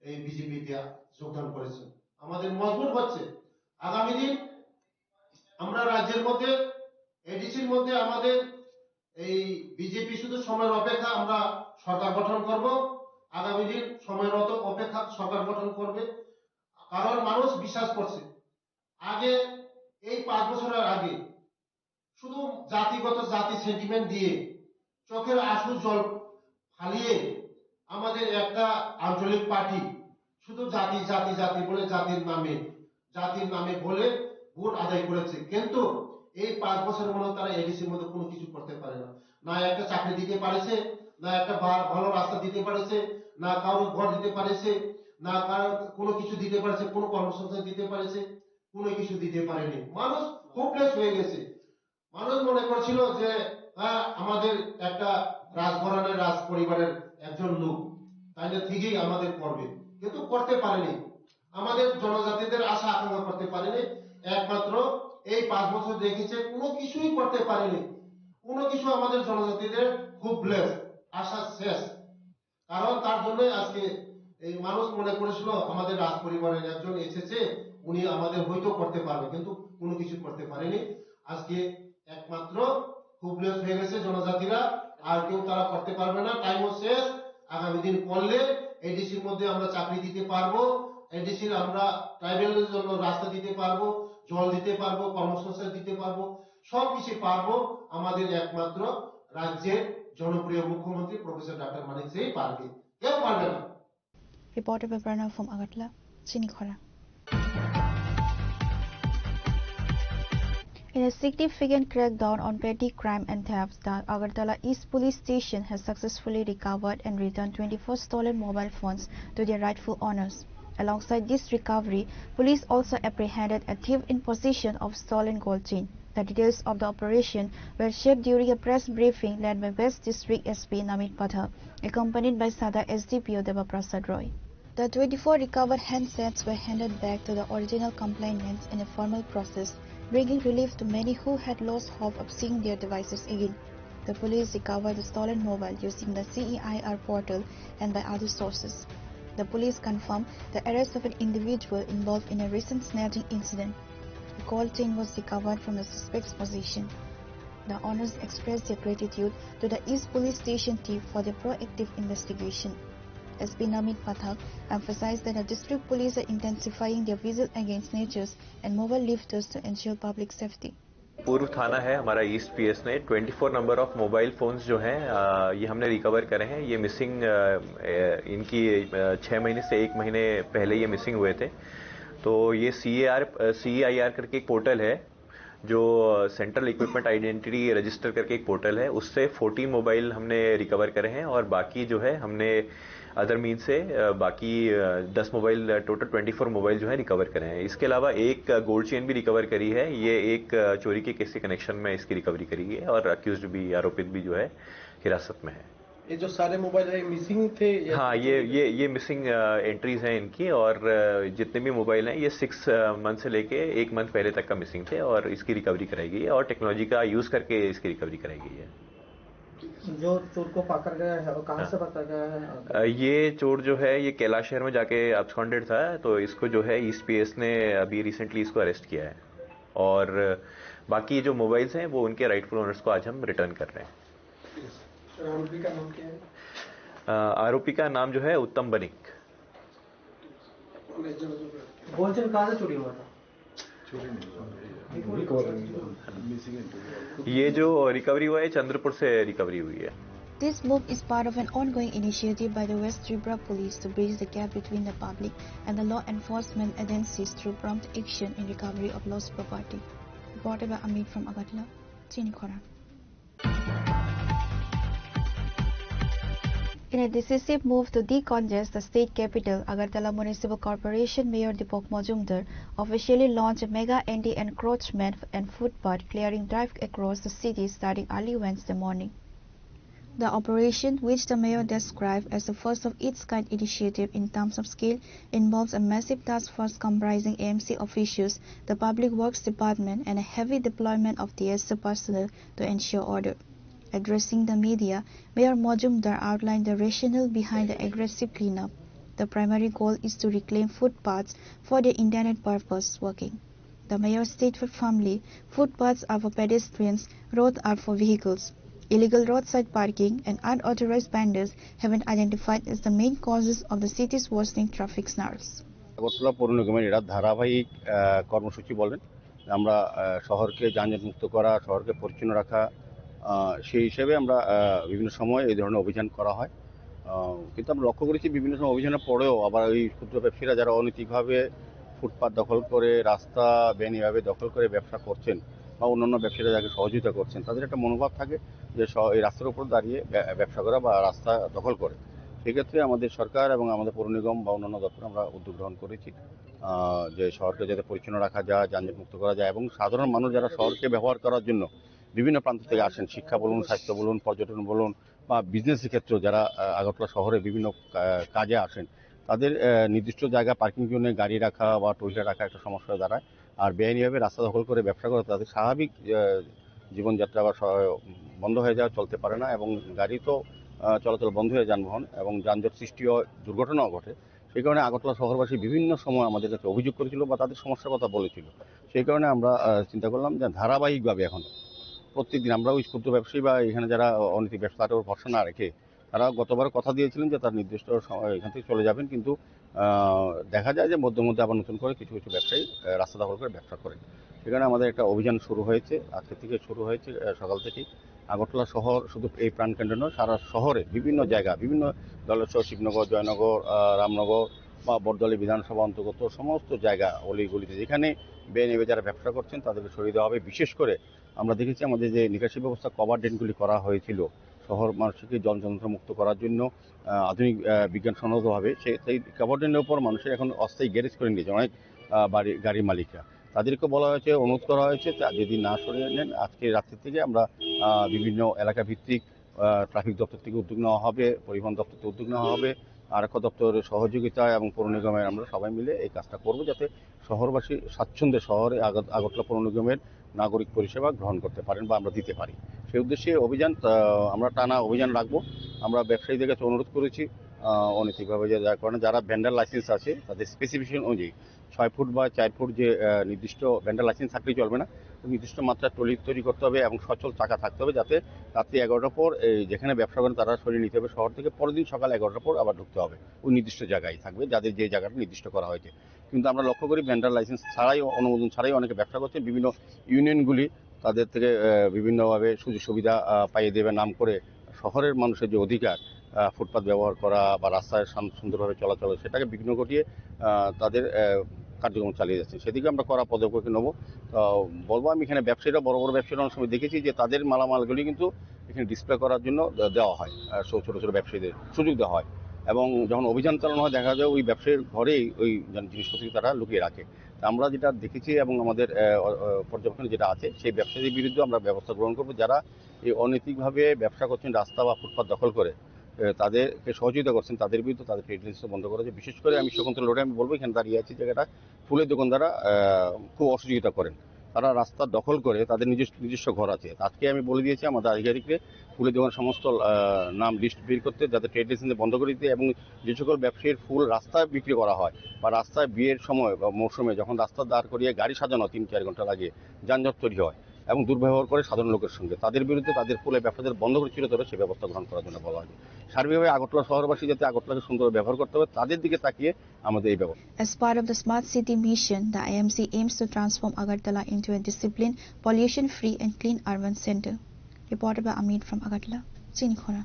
এই বিজেপিতে যোগদান করেছেন। আমাদের মজবুত হচ্ছে আগামী দিন আমরা রাজ্যের মধ্যে এডিসির মধ্যে আমাদের এই বিজেপি শুধু সময়ের অপেক্ষা, আমরা সরকার গঠন করব। আগামী দিন সময়ের অপেক্ষা সরকার গঠন করবে, কারণ মানুষ বিশ্বাস করছে। আগে এই 5 বছরের আগে শুধু জাতিগত জাতি সেন্টিমেন্ট দিয়ে চোখের আঁসু জল ফালিয়ে আমাদের একটা আঞ্চলিক পার্টি শুধু জাতি জাতি জাতি বলে জাতির নামে বলে ভোট আদায় করেছে। কিন্তু এই 5 বছরের মধ্যে তারা এডিসির মধ্যে কোনো কিছু করতে পারে না। না একটা চাকরি দিতে পারেছে, না একটা ভালো রাস্তা দিতে পারেছে, না কারো ঘর দিতে পারেছে, না কারো কোনো কিছু দিতে পারেছে, কোনো কর্মসংস্থান দিতে পারেছে, কোনো কিছু দিতে পারেনি। মানুষ হোপলেস হয়ে গেছে। মানুষ মনে করছিল যে আমাদের একটা রাজঘরানের রাজ পরিবারের একজন লোক, তাইলে ঠিকই আমাদের করবে, কিন্তু করতে পারেনি। আমাদের জনজাতিদের আশা আকাঙ্ক্ষা করতে পারেনি। একমাত্র এই 5 বছর দেখেছে কোনো কিছুই করতে পারেনি। কোনো কিছু আমাদের জনজাতিদের খুব ব্লেস, আশা শেষ। কারণ তার জন্য আজকে এই মানুষ মনে করেছিল আমাদের রাজ পরিবারের একজন এসেছে, উনি আমাদের হয়তো করতে পারবে, কিন্তু কোনো কিছু করতে পারেনি। আজকে একমাত্র হুবলেস হয়ে গেছে জনজাতিরা, আর কেউ তারা করতে পারবে না। টাইমও শেষ। আগামী দিন করলে এডিসির মধ্যে আমরা চাকরি দিতে পারবো, এডিসির আমরা ট্রাইবেলের জন্য রাস্তা দিতে পারবো, জল দিতে পারবো, কর্মসংস্থান দিতে পারবো, সবকিছু পারবো। আমাদের একমাত্র রাজ্যের জনপ্রিয় মুখ্যমন্ত্রী প্রফেসর ডক্টর মানিক সেই পারবে, কেউ পারবে না। Reporter by Pranav from Agartala, Chinikhora. In a significant crackdown on petty crime and thefts, the Agartala East Police Station has successfully recovered and returned 24 stolen mobile phones to their rightful owners. Alongside this recovery, police also apprehended a thief in possession of stolen gold chain. The details of the operation were shared during a press briefing led by West District SP Namit Pathak, accompanied by Sada SDPO Devaprasad Roy. The 24 recovered handsets were handed back to the original complainants in a formal process, bringing relief to many who had lost hope of seeing their devices again. The police recovered the stolen mobile using the CEIR portal and by other sources. The police confirmed the arrest of an individual involved in a recent snatching incident. A gold chain was recovered from the suspect's possession. The owners expressed their gratitude to the East Police Station team for their proactive investigation. SP Namit Pathak emphasized that the district police are intensifying their vigil against snatchers and mobile lifters to ensure public safety. पूर्व थाना है हमारा ईस्ट पीएस ने 24 नंबर ऑफ मोबाइल फोन्स जो हैं ये हमने रिकवर करे हैं। ये मिसिंग इनकी 6 महीने से 1 महीने पहले ये मिसिंग हुए थे। तो ये CEIR करके एक पोर्टल है, जो सेंट्रल इक्विपमेंट आइडेंटिटी रजिस्टर करके एक पोर्टल है, उससे 14 मोबाइल हमने रिकवर करे हैं और बाकी जो है हमने अदर मीन से बाकी 10 मोबाइल, टोटल 24 मोबाइल जो है रिकवर करे हैं। इसके अलावा एक गोल्ड चेन भी रिकवर करी है। ये एक चोरी के केस के कनेक्शन में इसकी रिकवरी करी है और अक्यूज्ड भी, आरोपित भी जो है हिरासत में है। ये जो सारे मोबाइल है मिसिंग थे? हाँ, ये मिसिंग एंट्रीज हैं इनकी, और जितने भी मोबाइल हैं ये 6 मंथ से लेके 1 मंथ पहले तक का मिसिंग थे और इसकी रिकवरी कराई गई है और टेक्नोलॉजी का यूज करके इसकी रिकवरी कराई गई है। जो चोर को पकड़ गया है वो कहाँ से पकड़ गया है? ये चोर जो है ये कैलाश शहर में जाके अब्सकॉन्डेड था, तो इसको जो है ईस्ट पीएस ने अभी रिसेंटली इसको अरेस्ट किया है और बाकी जो मोबाइल्स हैं वो उनके राइटफुल ओनर्स को आज हम रिटर्न कर रहे हैं। आरोपी का नाम क्या है? आरोपी का नाम जो है उत्तम बनिक। गोल्ड चेन कहाँ से चोरी हुआ था? ये जो रिकवरी हुआ है चंद्रपुर से रिकवरी हुई है। This move is part of an ongoing initiative by the West Tripura Police to bridge the gap between the public and the law enforcement agencies through prompt action in recovery of lost property. Reported by Amit from Agartala, Chinikhora. In a decisive move to decongest the state capital, Agartala Municipal Corporation Mayor Deepak Majumdar officially launched a mega anti-encroachment and footpath clearing drive across the city starting early Wednesday morning. The operation, which the mayor described as the first of its kind initiative in terms of scale, involves a massive task force comprising AMC officials, the Public Works Department, and a heavy deployment of TSA personnel to ensure order. Addressing the media, Mayor Majumdar outlined the rationale behind the aggressive cleanup. the primary goal is to reclaim footpaths for their intended purpose, walking. The mayor stated firmly, footpaths are for pedestrians, roads are for vehicles. Illegal roadside parking and unauthorized vendors have been identified as the main causes of the city's worsening traffic snarls. Agartala পৌর নিগমের এরা ধারাবাহিক কর্মসূচি বলেন আমরা শহরকে যানজট মুক্ত করা, শহরকে পরিচ্ছন্ন রাখা, সেই হিসেবে আমরা বিভিন্ন সময় এই ধরনের অভিযান করা হয়। কিন্তু আমরা লক্ষ্য করেছি বিভিন্ন সময় অভিযানের পরেও আবার ওই ক্ষুদ্র ব্যবসায়ীরা যারা অনৈতিকভাবে ফুটপাত দখল করে, রাস্তা বেআইনিভাবে দখল করে ব্যবসা করছেন বা অন্যান্য ব্যবসায়ীরা যাকে সহযোগিতা করছেন, তাদের একটা মনোভাব থাকে যে এই রাস্তার উপর দাঁড়িয়ে ব্যবসা করা বা রাস্তা দখল করে। সেক্ষেত্রে আমাদের সরকার এবং আমাদের পৌর নিগম বা অন্যান্য দপ্তর আমরা উদ্যোগ গ্রহণ করেছি যে শহরকে যাতে পরিচ্ছন্ন রাখা যায়, যানজট মুক্ত করা যায় এবং সাধারণ মানুষ যারা শহরকে ব্যবহার করার জন্য বিভিন্ন প্রান্ত থেকে আসেন, শিক্ষা বলুন, স্বাস্থ্য বলুন, পর্যটন বলুন বা বিজনেসের ক্ষেত্রেও যারা আগরতলা শহরে বিভিন্ন কাজে আসেন, তাদের নির্দিষ্ট জায়গা পার্কিং জন্য গাড়ি রাখা বা টয়লেট রাখা একটা সমস্যা দাঁড়ায়। আর বেআইনিভাবে রাস্তা দখল করে ব্যবসা করা তাদের স্বাভাবিক জীবনযাত্রা বা বন্ধ হয়ে যাওয়া, চলতে পারে না এবং গাড়ি তো চলাচল বন্ধ হয়ে যানবাহন এবং যানজট সৃষ্টি হয়, দুর্ঘটনাও ঘটে। সেই কারণে আগরতলা শহরবাসী বিভিন্ন সময় আমাদের কাছে অভিযোগ করেছিল বা তাদের সমস্যার কথা বলেছিল। সেই কারণে আমরা চিন্তা করলাম যে ধারাবাহিকভাবে এখন প্রত্যেকদিন আমরা ওই ক্ষুদ্র ব্যবসায়ী বা এখানে যারা অনৈতিক ব্যবসা তাদের উপর ভরসা না রেখে, তারা গতবার কথা দিয়েছিলেন যে তার নির্দিষ্ট সময় এখান থেকে চলে যাবেন, কিন্তু দেখা যায় যে মধ্যে মধ্যে আবার নতুন করে কিছু কিছু ব্যবসায়ী রাস্তা দখল করে ব্যবসা করেন। সেখানে আমাদের একটা অভিযান শুরু হয়েছে, আজকে থেকে শুরু হয়েছে সকাল থেকেই। আগরতলা শহর শুধু এই প্রাণকেন্দ্র নয়, সারা শহরে বিভিন্ন জায়গা, বিভিন্ন দলেশ্বর, শিবনগর, জয়নগর, রামনগর বা বরদলি বিধানসভা অন্তর্গত সমস্ত জায়গা, অলিগলিতে যেখানে বেআইনিভাবে যারা ব্যবসা করছেন তাদেরকে সরিয়ে দেওয়া হবে। বিশেষ করে আমরা দেখেছি আমাদের যে নিকাশি ব্যবস্থা কভার ড্রেনগুলি করা হয়েছিল শহর মানুষকে জলযন্ত্র মুক্ত করার জন্য আধুনিক বিজ্ঞানসম্মতভাবে, সেই কভার ড্রেনের উপর মানুষের এখন অস্থায়ী গ্যারেজ করে নিয়েছে অনেক গাড়ির মালিকরা। তাদেরকে বলা হয়েছে, অনুরোধ করা হয়েছে যদি না সরিয়ে নেন আজকে রাত্রি থেকে আমরা বিভিন্ন এলাকা ভিত্তিক ট্রাফিক দপ্তর থেকে উদ্যোগ নেওয়া হবে, পরিবহন দপ্তর থেকে উদ্যোগ নেওয়া হবে, আরক্ষা দপ্তরের সহযোগিতা এবং পৌর নিগমের আমরা সবাই মিলে এই কাজটা করব যাতে শহরবাসী স্বাচ্ছন্দ্যে শহরে আগরতলা পৌর নিগমের নাগরিক পরিষেবা গ্রহণ করতে পারেন বা আমরা দিতে পারি। সেই উদ্দেশ্যে অভিযান আমরা টানা অভিযান রাখবো। আমরা ব্যবসায়ীদের কাছে অনুরোধ করেছি অনৈতিকভাবে যারা করেন, যারা ভেন্ডার লাইসেন্স আছে তাদের স্পেসিফিকেশন অনুযায়ী 6 ফুট বা 4 ফুট যে নির্দিষ্ট ভেন্ডার লাইসেন্স থাকলেই চলবে না, নির্দিষ্ট মাত্রায় ট্রলি তৈরি করতে হবে এবং সচল চাকা থাকতে হবে যাতে রাত্রি 11টার পর যেখানে ব্যবসা করেন তারা সরিয়ে নিতে হবে শহর থেকে। পরের দিন সকাল 11টার পর আবার ঢুকতে হবে, ওই নির্দিষ্ট জায়গায় থাকবে যাদের যে জায়গাটা নির্দিষ্ট করা হয়েছে। কিন্তু আমরা লক্ষ্য করি ভেন্ডার লাইসেন্স ছাড়াই, অনুমোদন ছাড়াই অনেকে ব্যবসা করছেন। বিভিন্ন ইউনিয়নগুলি তাদের থেকে বিভিন্নভাবে সুযোগ সুবিধা পাইয়ে দেবে নাম করে শহরের মানুষের যে অধিকার ফুটপাত ব্যবহার করা বা রাস্তায় সুন্দরভাবে চলাচল, সেটাকে বিঘ্ন ঘটিয়ে তাদের কার্যক্রম চালিয়ে যাচ্ছে। সেদিকে আমরা কড়া পদক্ষেপ নেব। বলবো আমি এখানে ব্যবসায়ীরা, বড় বড় ব্যবসায়ীরা অনেক সময় দেখেছি যে তাদের মালামালগুলি কিন্তু এখানে ডিসপ্লে করার জন্য দেওয়া হয়, ছোট ছোট ব্যবসায়ীদের সুযোগ দেওয়া হয় এবং যখন অভিযান চালানো হয় দেখা যায় ওই ব্যবসায়ীর ঘরেই ওই জিনিসপত্র তারা লুকিয়ে রাখে। আমরা যেটা দেখেছি এবং আমাদের পর্যবেক্ষণে যেটা আছে, সেই ব্যবসায়ীদের বিরুদ্ধে আমরা ব্যবস্থা গ্রহণ করবো যারা এই অনৈতিকভাবে ব্যবসা করছেন, রাস্তা বা ফুটপাত দখল করে তাদেরকে সহযোগিতা করছেন, তাদের বিরুদ্ধে তাদের ট্রেড লাইসেন্স বন্ধ করা যায়। বিশেষ করে আমি শকুন্তলা রোডে আমি বলবো এখানে দাঁড়িয়ে আছি জায়গাটা ফুলের দোকানদাররা খুব অসহযোগিতা করেন, তারা রাস্তা দখল করে তাদের নিজস্ব ঘর আছে। আজকে আমি বলে দিয়েছি আমাদের আধিকারিককে ফুলের দোকান সমস্ত নাম লিস্ট বের করতে, যাতে ট্রেড লাইসেন্স বন্ধ করে দিতে এবং যে সকল ব্যবসায়ীর ফুল রাস্তায় বিক্রি করা হয় বা রাস্তায় বিয়ের সময় বা মৌসুমে যখন রাস্তা দাঁড় করিয়ে গাড়ি সাজানো 3-4 ঘন্টা লাগে, যানজট তৈরি হয় এবং দুর্ব্যবহার করে সাধারণ লোকের সঙ্গে, তাদের বিরুদ্ধে তাদের ফুলের ব্যবসাদের বন্ধ করে চিরতরে সেই ব্যবস্থা গ্রহণ করার জন্য বলা হয়েছে। সার্বিকভাবে আগরতলা শহরবাসী যাতে আগরতলাকে সুন্দর ব্যবহার করতে হবে তাদের দিকে তাকিয়ে আমাদের এই ব্যবস্থা। As part of the Smart City mission, the IMC aims to transform Agartala into a disciplined, pollution-free and clean urban center. Reported by Amit from Agartala, Chinikhora.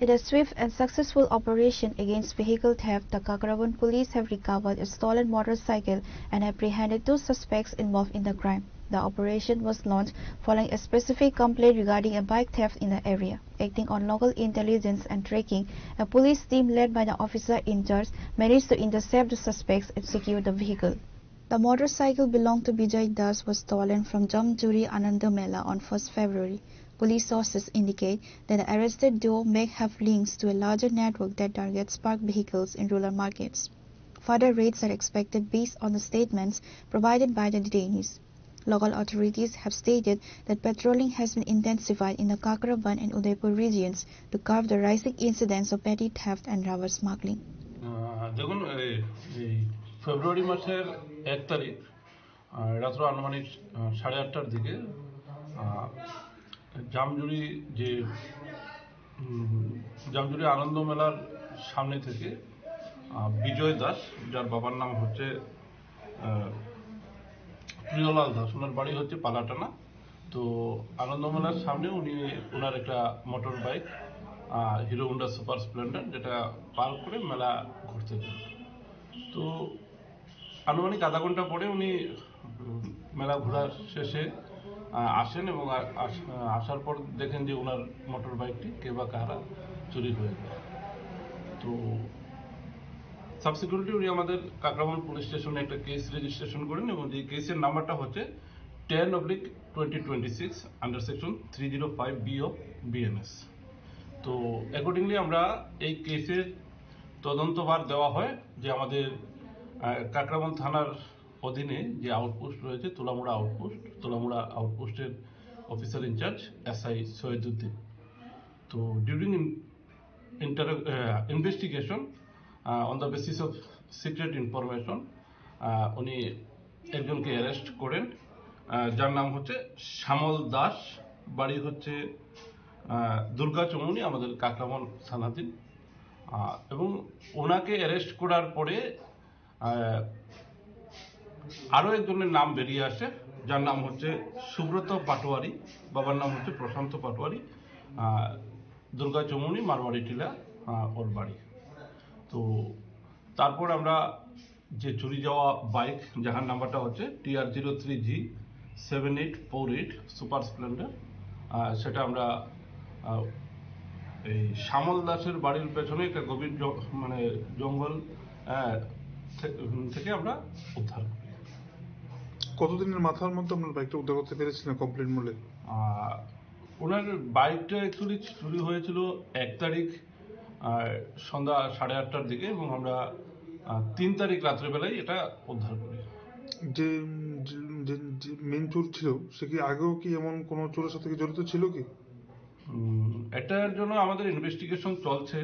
In a swift and successful operation against vehicle theft, the Kakravan police have recovered a stolen motorcycle and apprehended 2 suspects involved in the crime. The operation was launched following a specific complaint regarding a bike theft in the area. Acting on local intelligence and tracking, a police team led by the officer in charge managed to intercept the suspects and secure the vehicle. The motorcycle belonged to Bijay Das was stolen from Jamjuri Ananda Mela on 1st February. Police sources indicate that the arrested duo may have links to a larger network that targets parked vehicles in rural markets. Further raids are expected based on the statements provided by the detainees. Local authorities have stated that patrolling has been intensified in the Kakraban and Udaipur regions to curb the rising incidents of petty theft and rubber smuggling. দেখুন এই ফেব্রুয়ারি মাসের 1 তারিখ রাত্র আনুমানিক 8:30টার দিকে জামজুরি আনন্দ মেলার সামনে থেকে বিজয় দাস, যার বাবার নাম হচ্ছে প্রিয়লাল দাস, ওনার বাড়ি হচ্ছে পালাটানা। তো আনন্দ মেলার সামনে ওনার একটা motor bike hero Honda super Splendor, যেটা পার্ক করে মেলা ঘুরতে যান। তো আনুমানিক আধা ঘন্টা পরে উনি মেলা ঘোরার শেষে আসেন এবং আসার পর দেখেন যে ওনার মোটর বাইকটি কে বা কারা চুরি হয়ে যায়। তো সাবসিকুয়েন্টলি উনি আমাদের কাকরাবন পুলিশ স্টেশনে একটা কেস রেজিস্ট্রেশন করেন এবং যে কেসের নাম্বারটা হচ্ছে 10/2026 under section 305B of BNS। তো অ্যাকর্ডিংলি আমরা এই কেসের তদন্তভার দেওয়া হয় যে আমাদের কাকরাবন থানার অধীনে যে আউটপোস্ট রয়েছে তোলামুড়া আউটপোস্টের অফিসার ইনচার্জ SI সৈয়দুদ্দিন। তো during investigation on the basis of secret information উনি একজনকে অ্যারেস্ট করেন, যার নাম হচ্ছে শ্যামল দাস, বাড়ি হচ্ছে দুর্গা চৌমুনি, আমাদের কাকরাবন থানাধীন। এবং ওনাকে অ্যারেস্ট করার পরে আরও একজনের নাম বেরিয়ে আসে, যার নাম হচ্ছে সুব্রত পাটোয়ারি, বাবার নাম হচ্ছে প্রশান্ত পাটোয়ারি, দুর্গা চৌমুনি মারওয়াড়ি টিলা ওর বাড়ি। তো তারপর আমরা যে চুরি যাওয়া বাইক, যাহার নাম্বারটা হচ্ছে TR03G 7848 সুপার স্প্লেন্ডার, সেটা আমরা এই শ্যামল দাসের বাড়ির পেছনে একটা গভীর জঙ্গল থেকে আমরা উদ্ধার করি। কতদিনের মাথার মধ্যে আপনার বাইকটা উদ্ধার করতে পেরেছিলেন কমপ্লিট মূল্যে? ওনার বাইকটা অ্যাকচুয়ালি চুরি হয়েছিল 1 তারিখ সন্ধ্যা 8:30টার দিকে এবং আমরা 3 তারিখ রাত্রেবেলায় এটা উদ্ধার করি। যে মেন চোর ছিল সে কি আগেও কি এমন কোনো চোরের সাথে জড়িত ছিল কি? এটার জন্য আমাদের ইনভেস্টিগেশন চলছে,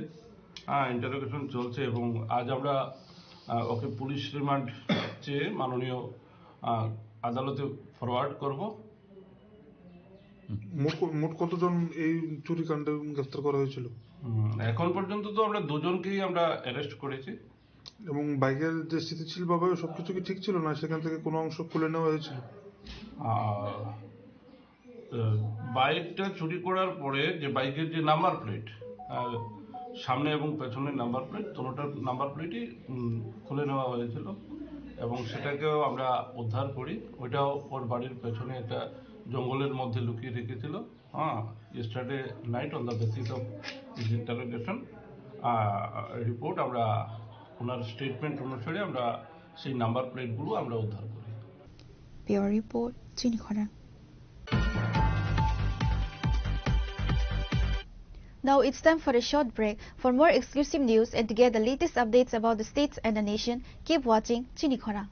ইন্টারোগেশন চলছে এবং আজ আমরা ওকে পুলিশ রিমান্ড চেয়ে মাননীয় আদালতে ফরওয়ার্ড করব। মোট কতজন এই চুরিকাণ্ডে গ্রেফতার করা হয়েছিল? এখন পর্যন্ত তো আমরা 2জনকেই আমরা অ্যারেস্ট করেছি। এবং বাইকের যে স্থিতিশীল ভাবে সবকিছু কি ঠিক ছিল না, সেখান থেকে কোনো অংশ খুলে নেওয়া হয়েছিল? বাইকটা চুরি করার পরে যে বাইকের যে নাম্বার প্লেট, সামনে এবং পেছনের নাম্বার প্লেট, দুটোটার নাম্বার প্লেটই খুলে নেওয়া হয়েছিল এবং সেটাকেও আমরা উদ্ধার করি। ওইটাও ওর বাড়ির পেছনে একটা জঙ্গলের মধ্যে লুকিয়ে রেখেছিল। Yesterday night on the basis of interrogation report আমরা ওনার স্টেটমেন্ট অনুসারে আমরা সেই নাম্বার প্লেটগুলো আমরা উদ্ধার করি। Bureau Report, Chinikhora. Now it's time for a short break. For more exclusive news and to get the latest updates about the states and the nation, keep watching Chinikhora.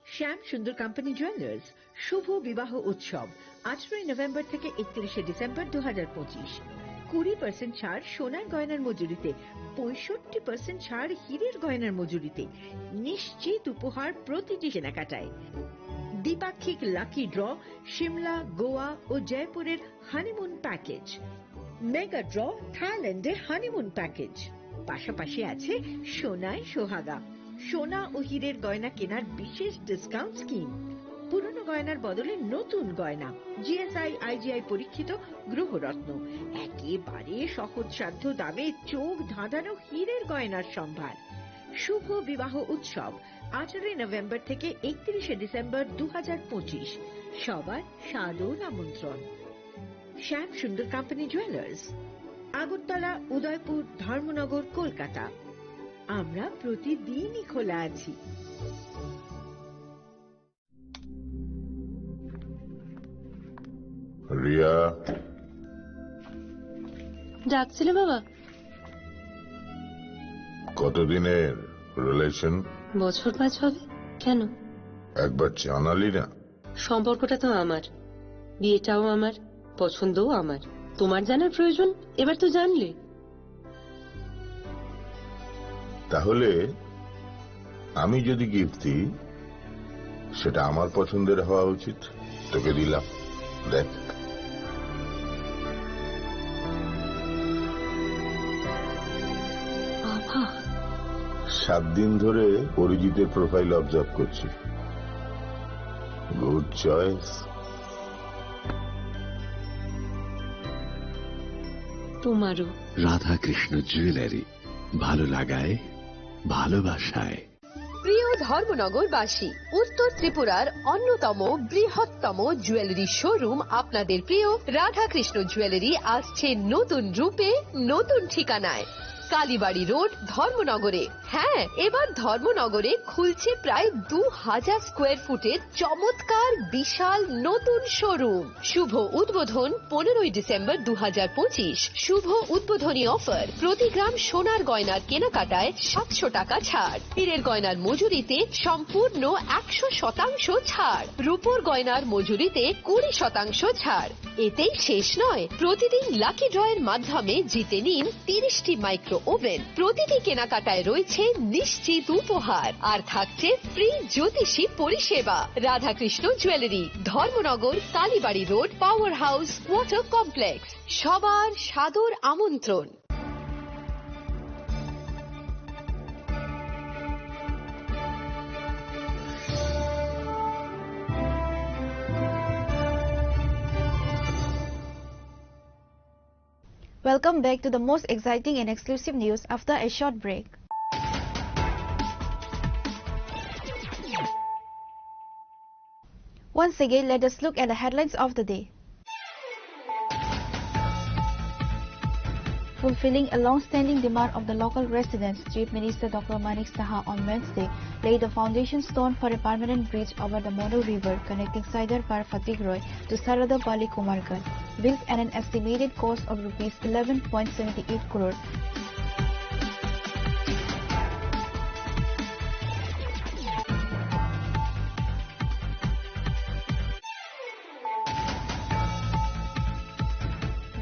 Shyam Sundar company jewellers শুভ বিবাহ উৎসব 18 নভেম্বর থেকে 31 ডিসেম্বর 2025। 20% ছাড় সোনার গয়নার মজুরিতে, 65% ছাড় হীরের গয়নার মজুরিতে, নিশ্চিত উপহার প্রতিটি কেনাকাটায়। দ্বিপাক্ষিক লাকি ড্র, সিমলা, গোয়া ও জয়পুরের হানিমুন প্যাকেজ, মেগা ড্র থাইল্যান্ডে হানিমুন প্যাকেজ, পাশাপাশি আছে সোনায় সোহাগা, সোনা ও হীরের গয়না কেনার বিশেষ ডিসকাউন্ট স্কিম, পুরনো গয়নার বদলে নতুন গয়না, GSI IGI পরীক্ষিত গ্রহরত্ন, একেবারে সহজসাধ্য দামে চোখ ধাঁধানো হীরের গয়নার সম্ভার। শুভ বিবাহ উৎসব 18 নভেম্বর থেকে 31 ডিসেম্বর 2025। সবার সাদর আমন্ত্রণ। শ্যাম সুন্দর কোম্পানি জুয়েলার্স, আগরতলা, উদয়পুর, ধর্মনগর, কলকাতা। আমরা প্রতিদিনই খোলা আছি। Now, রিয়া, ডাকছিলে বাবা? কতদিনের রিলেশন? বছর 5 হবে। কেন? একবার জানালি না? সম্পর্কটা তো আমার, বিয়েটাও আমার, পছন্দও আমার। তোমার জানার প্রয়োজন এবার তো জানলে। তাহলে আমি যদি গিফট দিই সেটা আমার পছন্দের হওয়া উচিত। তোকে দিলাম, দেখ। বাবা, 7 দিন ধরে অরিজিতের প্রোফাইল অবজার্ভ করছি। Good choice. তোমারও। রাধাকৃষ্ণ জুয়েলারি, ভালো লাগায় ভালোবাসায়। প্রিয় ধর্মনগরবাসী, উত্তর ত্রিপুরার অন্যতম বৃহত্তম জুয়েলারি শোরুম আপনাদের প্রিয় রাধাকৃষ্ণ জুয়েলারি আসছে নতুন রূপে, নতুন ঠিকানায়। কালীবাড়ি রোড, ধর্মনগরে। হ্যাঁ, এবার ধর্মনগরে খুলছে প্রায় 2000 স্কোয়ার ফুটের চমৎকার বিশাল নতুন শোরুম। শুভ উদ্বোধন 15ই ডিসেম্বর 2025। শুভ উদ্বোধনী অফার, প্রতি গ্রাম সোনার গয়নার কেনাকাটায় 700 টাকা ছাড়, হীরের গয়নার মজুরিতে সম্পূর্ণ 100% ছাড়, রূপোর গয়নার মজুরিতে 20% ছাড়। এতেই শেষ নয়, প্রতিদিন লাকি ড্রয়ের মাধ্যমে জিতে নিন 30টি মাইক্রো ওভেন। প্রতিটি কেনাকাটায় রয়েছে নিশ্চিত উপহার, আর থাকছে ফ্রি জ্যোতিষী পরিষেবা। Radhakrishna jewellery, Dharmanagar, Kalibari road, power house, water complex. সবার সাদর আমন্ত্রণ। Welcome back to the most exciting and exclusive news after a short break. Once again, let us look at the headlines of the day. Fulfilling a long-standing demand of the local residents, Chief Minister Dr. Manik Saha on Wednesday laid the foundation stone for a permanent bridge over the Mono River connecting Saidarpar Fatigroy to Saradapalli Kumargarh, built at an estimated cost of Rs 11.78 crore.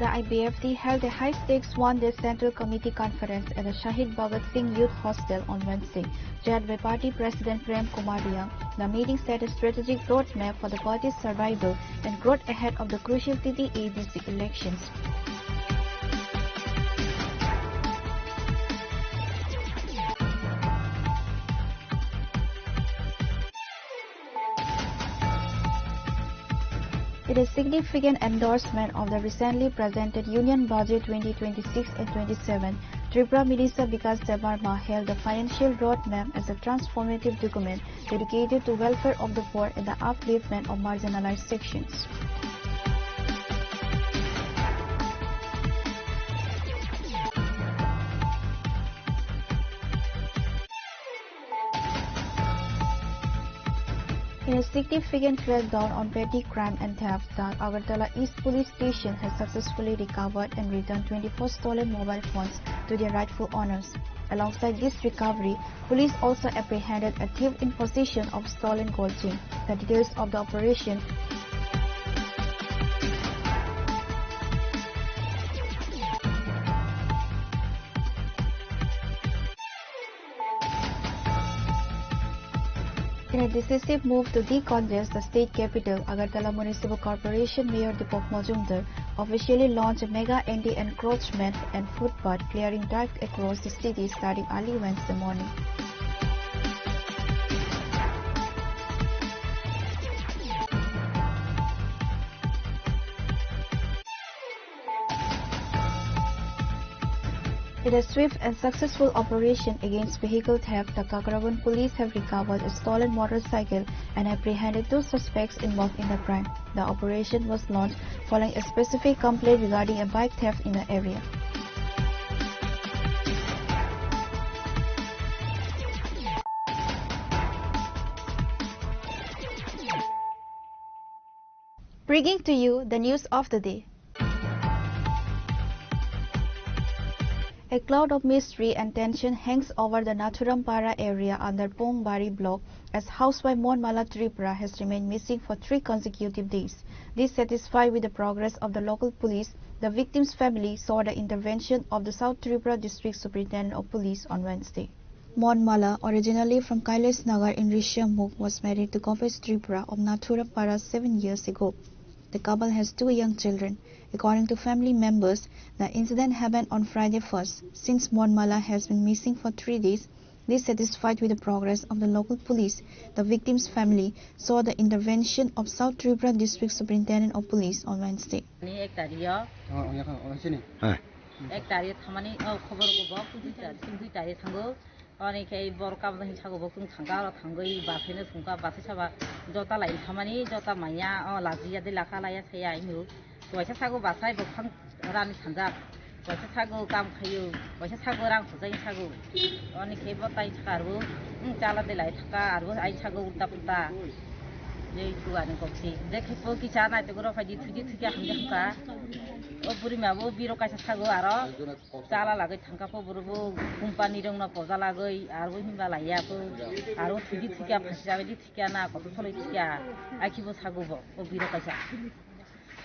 The IBFT held a high-stakes one-day Central Committee conference at the Shahid Bhagat Singh Youth Hostel on Wednesday, chaired by party President Prem Kumar Riyang. The meeting set a strategic roadmap for the party's survival and growth ahead of the crucial TT-ABC elections. It is a significant endorsement of the recently presented Union Budget 2026 and 27. Tripura Minister Vikas Debarma hailed the financial roadmap as a transformative document dedicated to welfare of the poor and the upliftment of marginalized sections. In a significant crackdown on petty crime and theft, the Agartala East Police Station has successfully recovered and returned 24 stolen mobile phones to their rightful owners. Alongside this recovery, police also apprehended a thief in possession of stolen gold chain. The details of the operation In a decisive move to decongest the state capital, Agartala Municipal Corporation Mayor Deepak Majumdar officially launched a mega anti-encroachment and footpath clearing drive across the city starting early Wednesday morning. In a swift and successful operation against vehicle theft, the Kakravan police have recovered a stolen motorcycle and apprehended 2 suspects involved in the crime. The operation was launched following a specific complaint regarding a bike theft in the area. Bringing to you the news of the day. A cloud of mystery and tension hangs over the Nathurampara area under Pongbari block as housewife Monmala Tripura has remained missing for 3 consecutive days. Dissatisfied with the progress of the local police, the victim's family saw the intervention of the South Tripura District Superintendent of Police on Wednesday. Monmala, originally from Kailash Nagar in Rishyamukh, was married to Gopesh Tripura of Nathurampara 7 years ago. The couple has 2 young children. According to family members, the incident happened on Friday 1st. Since Monmala has been missing for 3 days, dissatisfied with the progress of the local police, the victim's family saw the intervention of South Tripura District Superintendent of Police on Wednesday. अनेकै बरका बदन छागो बक्तुं थांगा र थांगै बाफेनो सुंका बाथे साबा जता लाई खामानि जता माया लाजिया दे लाखा लाया साया इनु वैसा सागो बासाय बखां रानि थांजा वैसा सागो काम खायो वैसा सागो रां खुजाय सागो अनेकै बताय छारबो चाला दे लाई थाका आरो आइ सागो उल्टा पुल्टा नै जुआनि गक्सि देखे पो कि चाना ते गरो फादि थुदि थुकिया हमका ओ बुरी माबो बिरो कासा सागो आरो चाला लागै थांकापो बुरबो कम्पानी रंना पजा लागै आरो हिमबा लायापो आरो थुदि थुकिया फासिया बायदि थुकिया ना कत थलै थुकिया आखिबो सागोबो ओ बिरो कासा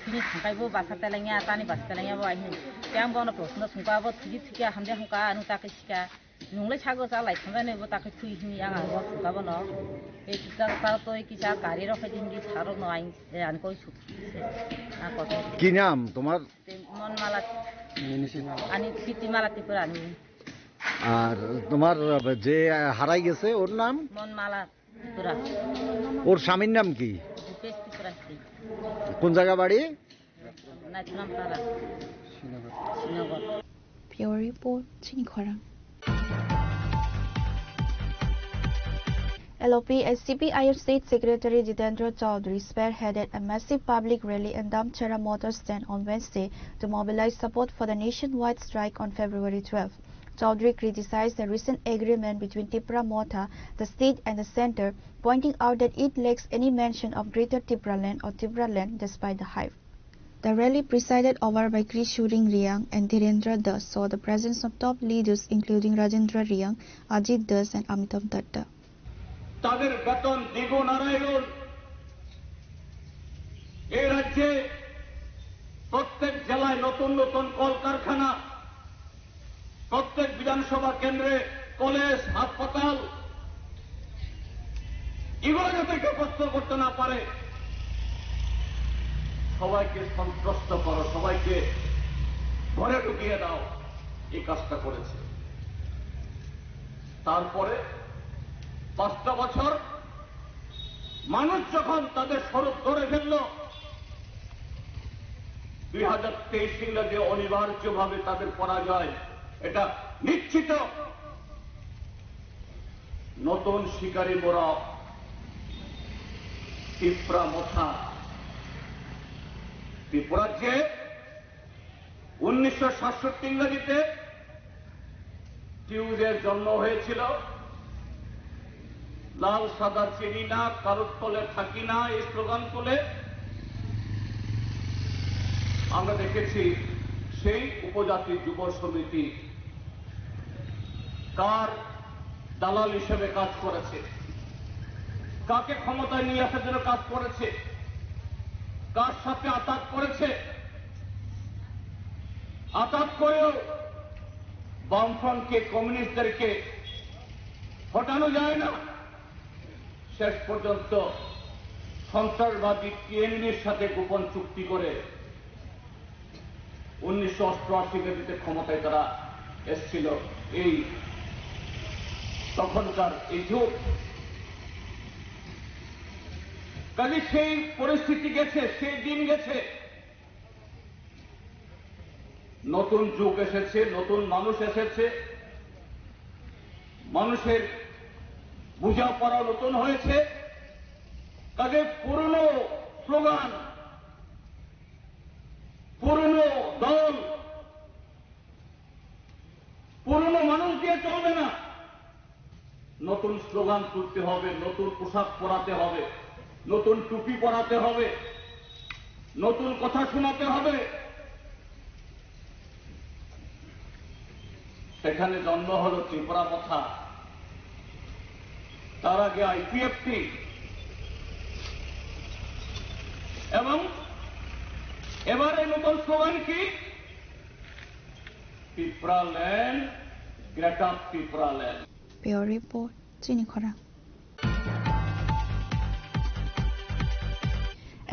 खुनि थांकायबो बासा तेलाङा तानि बासा तेलाङाबो आइ त्यां बनो प्रश्न सुंकाबो थुदि थुकिया हमदे हमका अनु ताकै सिका नंलै सागो जालाय थांजानोबो ताकै थुइहिनि आं आरो सुंकाबो न ए किसा तातो किसा गारि रखाय दिंगि सारो न आइ आनको सुख आ कत কি নাম তোমার? মনমালা আনি পিতিমালা ত্রিপুরানি। আর তোমার যে হারাই গেছে ওর নাম? মনমালা ত্রিপুরা। ওর স্বামীর নাম কি? ভূপেশ ত্রিপুরা। কোন জায়গা বাড়ি? নাথুরামপাড়া, Srinagar. Pure report, Chinikhwarang. LOP as CPIF State Secretary Jitendra Chaudhary spearheaded a massive public rally in Damchara motor stand on Wednesday to mobilize support for the nationwide strike on February 12. Chaudhary criticized the recent agreement between Tripura Mota, the state and the centre, pointing out that it lacks any mention of Greater Tripura Land or Tripura Land despite the hype. The rally, presided over by Krishuring Riang and Dhirendra Das, saw the presence of top leaders including Rajendra Riang, Ajit Das and Amitabh Datta. তাদের বেতন দ্বিগুণ আড়াইগুণ এই রাজ্যে প্রত্যেক জেলায় নতুন নতুন কলকারখানা, প্রত্যেক বিধানসভা কেন্দ্রে কলেজ, হাসপাতাল, এগুলো যাতে কেউ কষ্ট করতে না পারে, সবাইকে সন্ত্রস্ত করো, সবাইকে ঘরে ঢুকিয়ে দাও, এই কাজটা করেছে। তারপরে 5টা বছর মানুষ যখন তাদের স্বরূপ ধরে ফেলল, 2023 ইংরেজি অনিবার্যভাবে তাদের পরাজয় এটা নিশ্চিত। নতুন শিকারী মোরা ত্রিপুরা মথা ত্রিপুরার যে 1967 ইংরেজিতে টিউজের জন্ম হয়েছিল, লাল সাদা চিনি না, কারোর তলে থাকি না, এই স্লোগান তুলে আমরা দেখেছি সেই উপজাতি যুব সমিতি কার দালাল হিসেবে কাজ করেছে, কাকে ক্ষমতায় নিয়ে আসার জন্য কাজ করেছে, কার সাথে আতাত করেছে। আতাত করেও বামফ্রন্টকে, কমিউনিস্টদেরকে হটানো যায় না। শেষ পর্যন্ত সন্ত্রাসবাদী টিএনএর সাথে গোপন চুক্তি করে 1988 ক্ষমতায় তারা এসেছিল। এই তখনকার এই যুগ, কাজে সেই পরিস্থিতি গেছে, সেই দিন গেছে, নতুন যুগ এসেছে, নতুন মানুষ এসেছে, মানুষের বোঝাপড়া নতুন হয়েছে। কাজে পুরনো স্লোগান, পুরনো দল, পুরনো মানুষ দিয়ে চলবে না, নতুন স্লোগান তুলতে হবে, নতুন পোশাক পরাতে হবে, নতুন টুপি পরাতে হবে, নতুন কথা শোনাতে হবে। সেখানে জন্ম হলো ত্রিপুরা প্রথা, তার আগে আইপিএফটি, এবং এবারে নতুন স্লোগান কি? Pipra land, greater Pipra land. Bureau Report, Jenny Khora.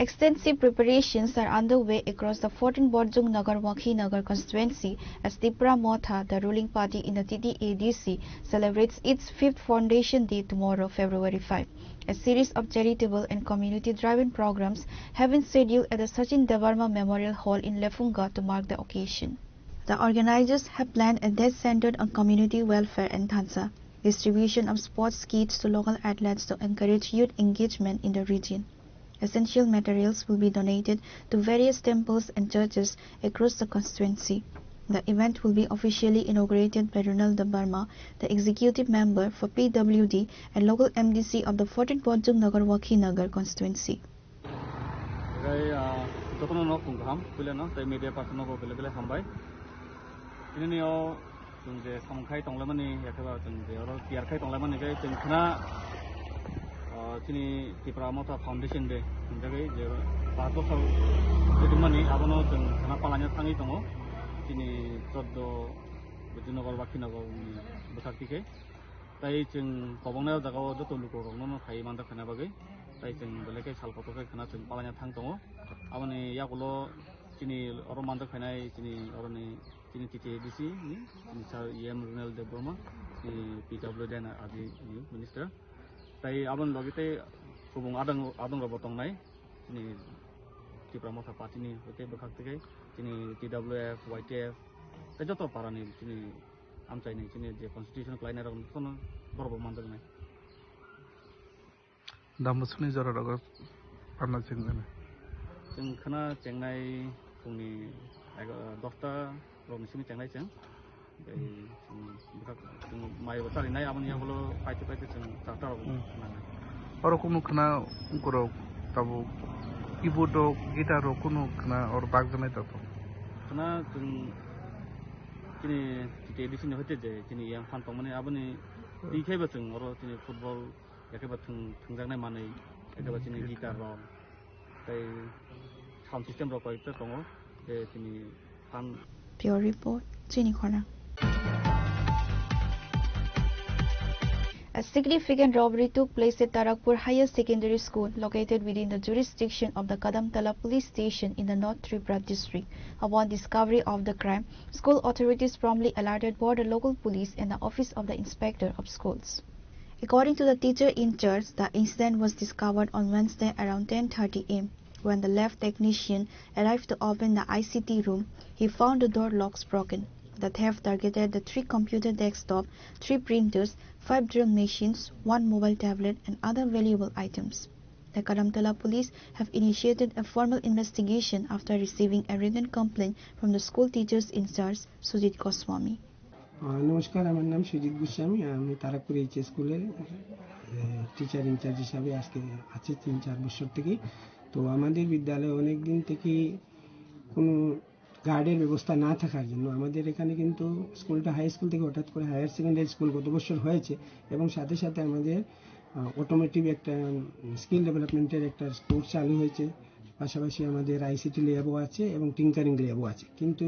Extensive preparations are underway across the 14 Borjung Nagar Wakhi Nagar constituency as Tripura Motha, the ruling party in the TTADC, celebrates its 5th foundation day tomorrow, February 5. A series of charitable and community-driven programs have been scheduled at the Sachin Devarma Memorial Hall in Lefunga to mark the occasion. The organizers have planned a day centered on community welfare and danza, distribution of sports kits to local athletes to encourage youth engagement in the region. Essential materials will be donated to various temples and churches across the constituency. The event will be officially inaugurated by Ronald Devarma, the executive member for PWD and local MDC of the 14th Borjung Nagar Wakhi Nagar constituency. Sini Tripura Motha Foundation de menjaga je 5 bosor jedimani abono jeng kana palanya tangi tongo sini 14 Bojinagar Wakinagar Besartike tai jeng kobongna jagao joto luko rongno khai manda khana bagai tai jeng beleke salpoto ke khana jeng palanya thang tongo aboni yagulo sini oro manda khanai sini oroni sini TTADC ni Sir EM Ronald Devarma PWD na adi minister tai abon logite kubung adang robotong nai ini Tripura Motha party ni hote bekhak tege ini TWF YTF tai joto parani ini amchai ni ini je constitution kleiner ron kono borbo mandang nai damusuni jara rogo parna chingana khana chengnai fungni 10ta rom sini chengnai cheng mai batari nai abon yagulo paite cheng charta oro kuno khana goro tabu keyboard guitar kuno khana or bagjanai tato khana kini TTADC ni hote je kini yang fan pamane aboni dikhai ba cheng oro kini football yake ba thungjang manai yake ba kini guitar ro tai sound system ro koite tongo je kini fan Pure Report, Jenny Khora. A significant robbery took place at Tarakpur Higher Secondary School, located within the jurisdiction of the Kadamtala Police Station in the North Tripura district. Upon discovery of the crime, school authorities promptly alerted both the local police and the Office of the Inspector of Schools. According to the teacher in charge, the incident was discovered on Wednesday around 10:30 am. When the lab technician arrived to open the ICT room, he found the door locks broken. The theft targeted the 3 computer desktop, 3 printers, 5 drill machines, 1 mobile tablet and other valuable items. The Kadamtala police have initiated a formal investigation after receiving a written complaint from the school teachers in charge, Sujit Goswami. নমস্কার, আমার নাম সুজিত গোস্বামী। আমি তারাকপুর এইচএস স্কুলের টিচার ইনচার্জ হিসাবে আজকে আছি 3-4 বছর থেকে। তো আমাদের বিদ্যালয়ে অনেক দিন থেকে কোনো গার্ডের ব্যবস্থা না থাকার জন্য আমাদের এখানে কিন্তু স্কুলটা হাই স্কুল থেকে হঠাৎ করে হায়ার সেকেন্ডারি স্কুল গত বছর হয়েছে এবং সাথে সাথে আমাদের অটোমেটিভ একটা স্কিল ডেভেলপমেন্টের একটা কোর্স চালু হয়েছে। পাশাপাশি আমাদের আইসিটি ল্যাবও আছে এবং টিঙ্কারিং ল্যাবও আছে। কিন্তু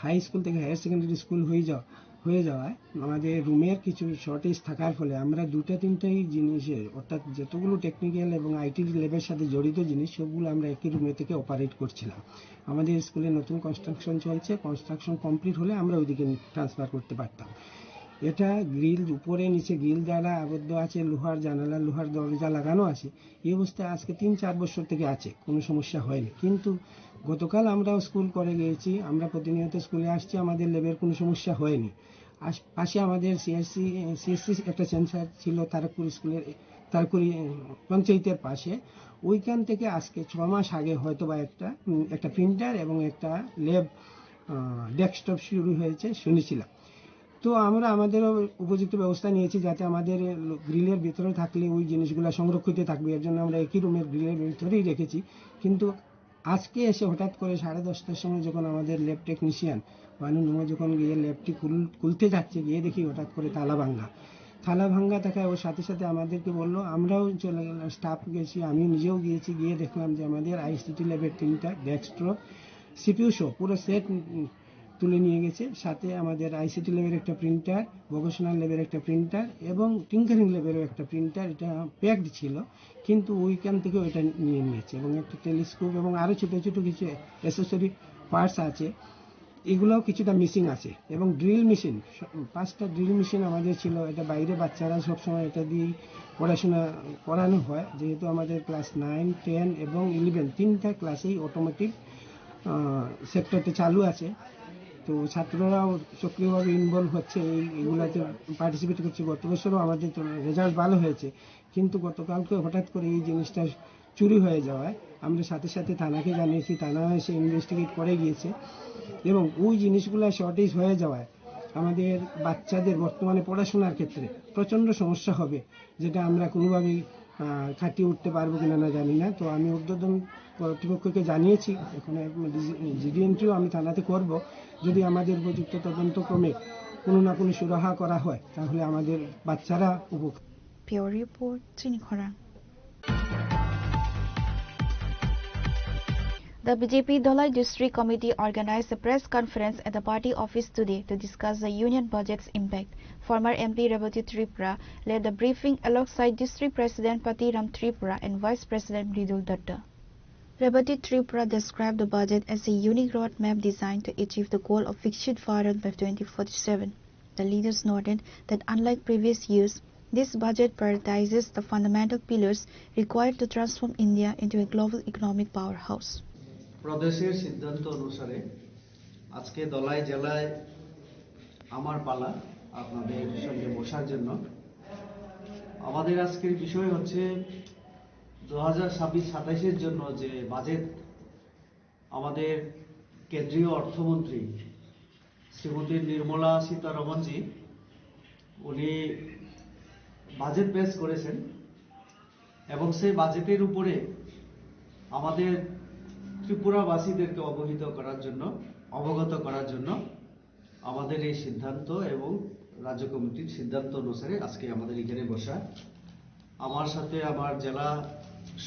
হাই স্কুল থেকে হায়ার সেকেন্ডারি স্কুল হয়ে যাওয়ায় আমাদের রুমের কিছু শর্টেজ থাকার ফলে আমরা 2-3টাই জিনিসের অর্থাৎ যতগুলো টেকনিক্যাল এবং আইটি ল্যাবের সাথে জড়িত জিনিস সবগুলো আমরা একই রুমে থেকে অপারেট করছিলাম। আমাদের স্কুলে নতুন কনস্ট্রাকশন চলছে, কনস্ট্রাকশন কমপ্লিট হলে আমরা ওইদিকে ট্রান্সফার করতে পারতাম। এটা গ্রিল উপরে নিচে গ্রিল দ্বারা আবদ্ধ আছে, লোহার জানালা লোহার দরজা লাগানো আছে। এই অবস্থায় আজকে 3-4 বছর থেকে আছে, কোনো সমস্যা হয়নি। কিন্তু গতকাল আমরাও স্কুল করে গিয়েছি, আমরা প্রতিনিয়ত স্কুলে আসছি, আমাদের ল্যাবের কোনো সমস্যা হয়নি। পাশে আমাদের সিএসসি একটা সেন্সার ছিল তারাকপুর স্কুলের তারাকপুর পঞ্চায়েতের পাশে, ওইখান থেকে আজকে 6 মাস আগে হয়তো বা একটা প্রিন্টার এবং একটা ল্যাব ডেস্কটপ শুরু হয়েছে শুনেছিলাম। তো আমরা আমাদেরও উপযুক্ত ব্যবস্থা নিয়েছি যাতে আমাদের গ্রিলের ভিতরে থাকলে ওই জিনিসগুলো সংরক্ষিত থাকবে। এর জন্য আমরা একই রুমের গ্রিলের ভিতরেই রেখেছি। কিন্তু আজকে এসে হঠাৎ করে 10:30টার সময় যখন আমাদের ল্যাব টেকনিশিয়ান মানুষ যখন গিয়ে ল্যাবটি খুলতে যাচ্ছে, গিয়ে দেখি হঠাৎ করে তালা ভাঙ্গা থাকায় ওর সাথে সাথে আমাদেরকে বললো, আমরাও চলে গেলাম, স্টাফ গেছি, আমি নিজেও গিয়েছি, গিয়ে দেখলাম যে আমাদের আইসিটি ল্যাবের 3টা ডেস্কটপ সিপিইউ সহ পুরো সেট তুলে নিয়ে গেছে। সাথে আমাদের আইসিটি ল্যাবের একটা প্রিন্টার, ভোকেশনাল ল্যাবের একটা প্রিন্টার এবং টিঙ্কারিং ল্যাবেরও একটা প্রিন্টার, এটা প্যাকড ছিল কিন্তু ওইখান থেকে ওইটা নিয়ে নিয়েছে, এবং একটা টেলিস্কোপ এবং আরও ছোটো ছোটো কিছু অ্যাসেসরি পার্টস আছে, এগুলোও কিছুটা মিসিং আছে। এবং ড্রিল মেশিন, 5টা ড্রিল মেশিন আমাদের ছিল, এটা বাইরে বাচ্চারা সবসময় এটা দিয়েই পড়াশোনা করানো হয়, যেহেতু আমাদের ক্লাস 9, 10 এবং 11 3টা ক্লাসেই অটোমেটিক সেক্টরটা চালু আছে। তো ছাত্ররাও সক্রিয়ভাবে ইনভলভ হচ্ছে, এইগুলাতে পার্টিসিপেট করছে। গত বছরও আমাদের রেজাল্ট ভালো হয়েছে, কিন্তু গতকালকে হঠাৎ করে এই জিনিসটা চুরি হয়ে যাওয়ায় আমরা সাথে সাথে থানাকে জানিয়েছি, থানা এসে ইনভেস্টিগেট করে গিয়েছে এবং ওই জিনিসগুলো শর্টেজ হয়ে যাওয়ায় আমাদের বাচ্চাদের বর্তমানে পড়াশোনার ক্ষেত্রে প্রচণ্ড সমস্যা হবে, যেটা আমরা কোনোভাবেই কাটিয়ে উঠতে পারবো কিনা না জানি না। তো আমি ঊর্ধ্বতন কর্তৃপক্ষকে জানিয়েছি, এখন জিডিএন্ট্রিও আমি থানাতে করব, যদি আমাদের উপযুক্ত তদন্তক্রমে কোনো না কোনো সুরাহা করা হয় তাহলে আমাদের বাচ্চারা উপকার। Pure Report, Chinikhora. The BJP Dholai District Committee organized a press conference at the party office today to discuss the union budget's impact. Former MP Rebati Tripura led the briefing alongside District President Patiram Tripura and Vice President Mridul Datta. Rebati Tripura described the budget as a unique roadmap designed to achieve the goal of Viksit Bharat by 2047. The leaders noted that unlike previous years, this budget prioritizes the fundamental pillars required to transform India into a global economic powerhouse. প্রদেশের সিদ্ধান্ত অনুসারে আজকে দলাই জেলায় আমার পালা আপনাদের সঙ্গে বসার জন্য। আমাদের আজকের বিষয় হচ্ছে 2026-27-এর জন্য যে বাজেট আমাদের কেন্দ্রীয় অর্থমন্ত্রী শ্রীমতী নির্মলা সীতারমণজি উনি বাজেট পেশ করেছেন, এবং সেই বাজেটের উপরে আমাদের ত্রিপুরাবাসীদেরকে অবগত করার জন্য আমাদের এই সিদ্ধান্ত এবং রাজ্য কমিটির সিদ্ধান্ত অনুসারে আজকে আমাদের এখানে বসা। আমার সাথে আমার জেলা